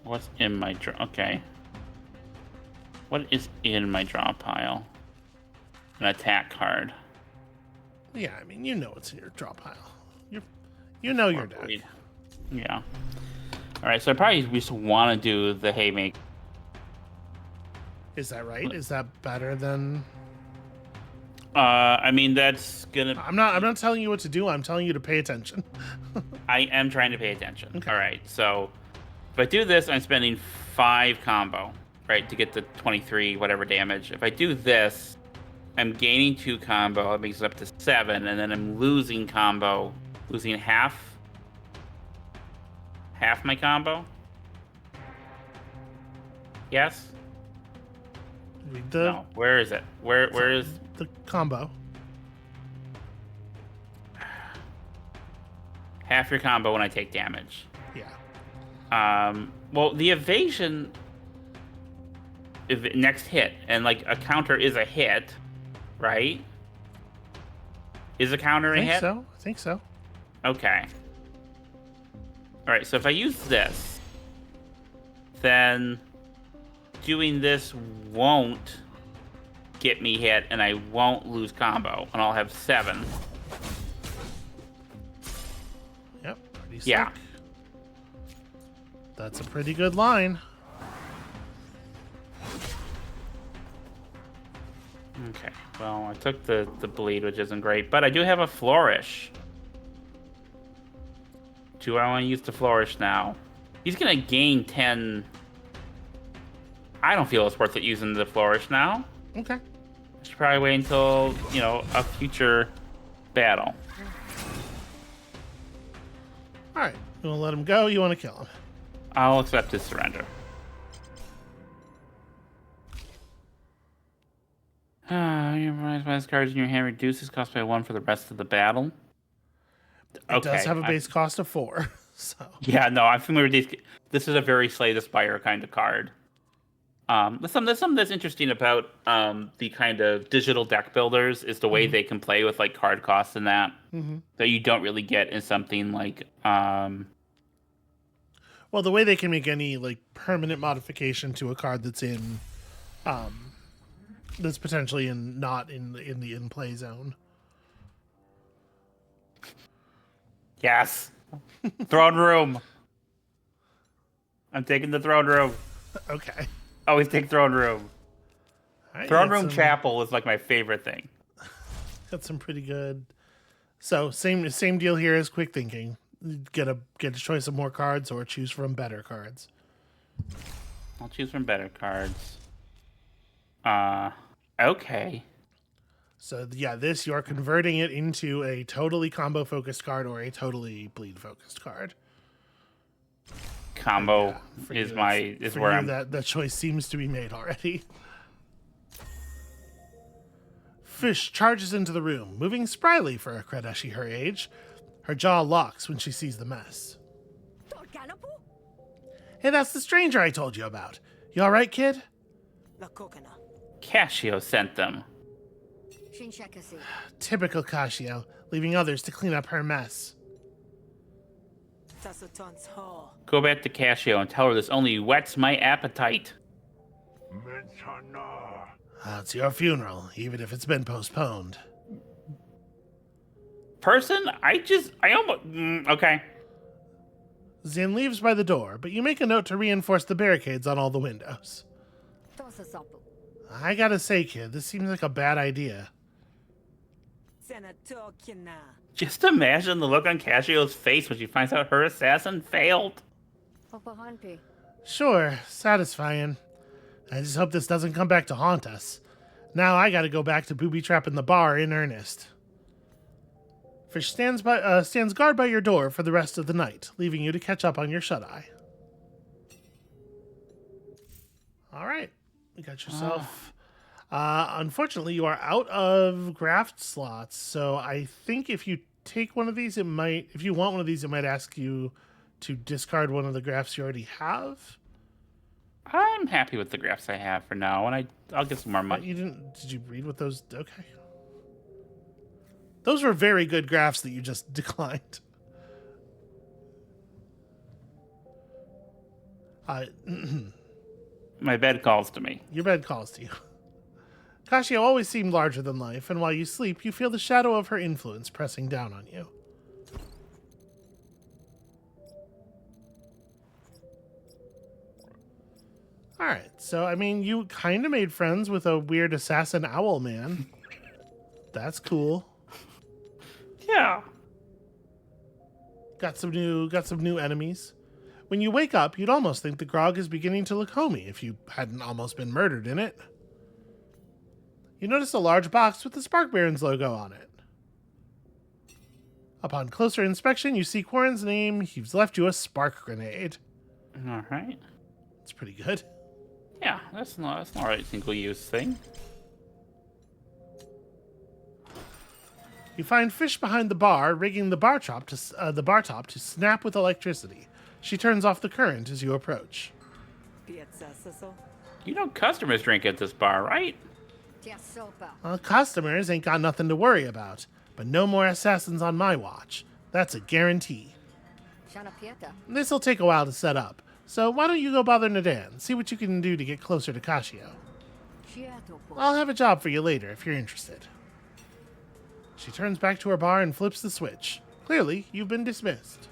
What's in my draw? Okay. What is in my draw pile? An attack card. Yeah, I mean, you know what's in your draw pile. You know your deck. Yeah. All right, so I probably just want to do the haymaker. Is that right? Is that better than? I mean, that's gonna. I'm not telling you what to do. I'm telling you to pay attention. I am trying to pay attention. Okay. All right, so if I do this, I'm spending 5 combo, right, to get the 23 whatever damage. If I do this, I'm gaining 2 combo. That makes it up to 7, and then I'm losing combo, losing half my combo. Yes. No. Where is it? Where is the combo? Half your combo when I take damage. Yeah. Well, the evasion, if next hit, and like a counter is a hit, right? Is a counter a hit? I think so. Okay. All right. So if I use this, then doing this won't get me hit, and I won't lose combo, and I'll have 7. Yep. Pretty sick. Yeah. That's a pretty good line. Okay. Well, I took the bleed, which isn't great, but I do have a flourish. Do I want to use the flourish now? He's gonna gain 10. I don't feel it's worth it using the flourish now. Okay. I should probably wait until, a future battle. All right. You want to let him go? You want to kill him? I'll accept his surrender. You realize cards in your hand reduces cost by 1 for the rest of the battle. It does have a base cost of 4. So yeah, no, I'm familiar with these. This is a very Slay the Spire kind of card. There's something that's interesting about the kind of digital deck builders is the way they can play with like card costs and that you don't really get in something like. Well, the way they can make any like permanent modification to a card that's in, that's potentially not in the in play zone. Yes, throne room. I'm taking the throne room. Okay. Always take throne room. Right, Throne room chapel is like my favorite thing. Got some pretty good. So same deal here as quick thinking. Get a choice of more cards or choose from better cards. I'll choose from better cards. Okay. So yeah, this you are converting it into a totally combo focused card or a totally bleed focused card. Combo is where I'm. That choice seems to be made already. Fish charges into the room, moving spryly for a Kredeshi her age. Her jaw locks when she sees the mess. Hey, that's the stranger I told you about. You all right, kid? Casio sent them. Typical Casio, leaving others to clean up her mess. Go back to Casio and tell her this only whets my appetite. It's your funeral, even if it's been postponed. Person, I almost... okay. Zin leaves by the door, but you make a note to reinforce the barricades on all the windows. I gotta say, kid, this seems like a bad idea. Just imagine the look on Casio's face when she finds out her assassin failed. Sure, satisfying. I just hope this doesn't come back to haunt us. Now I gotta go back to booby-trapping the bar in earnest. Fish stands guard by your door for the rest of the night, leaving you to catch up on your shut-eye. All right, you got yourself... unfortunately, you are out of graft slots, so I think if you take one of these, if you want one of these, it might ask you to discard one of the grafts you already have. I'm happy with the grafts I have for now, and I'll get some more money. Did you read what those... Okay. Those were very good grafts that you just declined. My bed calls to me. Your bed calls to you. Casio always seemed larger than life, and while you sleep, you feel the shadow of her influence pressing down on you. Alright, so, I mean, you kind of made friends with a weird assassin owl man. That's cool. Yeah. Got some new enemies. When you wake up, you'd almost think the grog is beginning to look homey if you hadn't almost been murdered in it. You notice a large box with the Spark Baron's logo on it. Upon closer inspection, you see Quarren's name. He's left you a spark grenade. All right. It's pretty good. Yeah, that's not a single-use thing. You find Fish behind the bar, rigging the bar top to snap with electricity. She turns off the current as you approach. You know customers drink at this bar, right? Customers ain't got nothing to worry about, but no more assassins on my watch. That's a guarantee. This'll take a while to set up, so why don't you go bother Nadan, see what you can do to get closer to Casio. I'll have a job for you later if you're interested. She turns back to her bar and flips the switch. Clearly, you've been dismissed.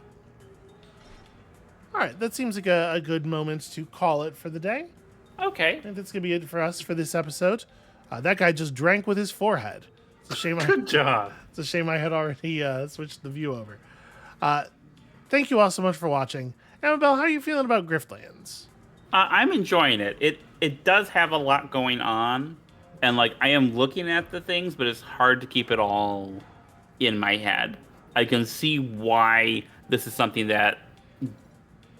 Alright, that seems like a good moment to call it for the day. Okay. I think that's going to be it for us for this episode. That guy just drank with his forehead. It's a shame. Good job. It's a shame I had already switched the view over. Thank you all so much for watching. Amabel, how are you feeling about Griftlands? I'm enjoying it. It does have a lot going on, and like I am looking at the things, but it's hard to keep it all in my head. I can see why this is something that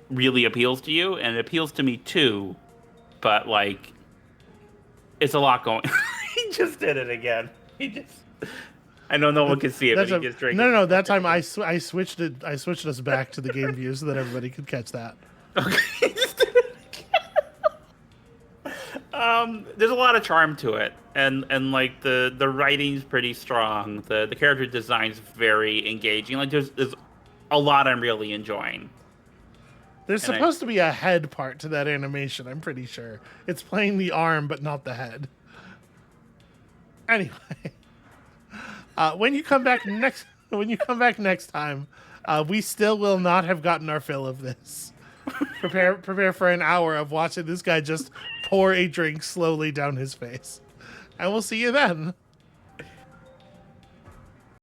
really appeals to you, and it appeals to me too. But like, it's a lot going. He just did it again. He just. I know no one can see it, but he just drank. No. That time I switched it. I switched us back to the game view so that everybody could catch that. Okay. There's a lot of charm to it, and like the writing's pretty strong. The character design's very engaging. Like there's a lot I'm really enjoying. There's supposed to be a head part to that animation. I'm pretty sure it's playing the arm, but not the head. Anyway, when you come back next time, we still will not have gotten our fill of this. Prepare for an hour of watching this guy just pour a drink slowly down his face. And we'll see you then.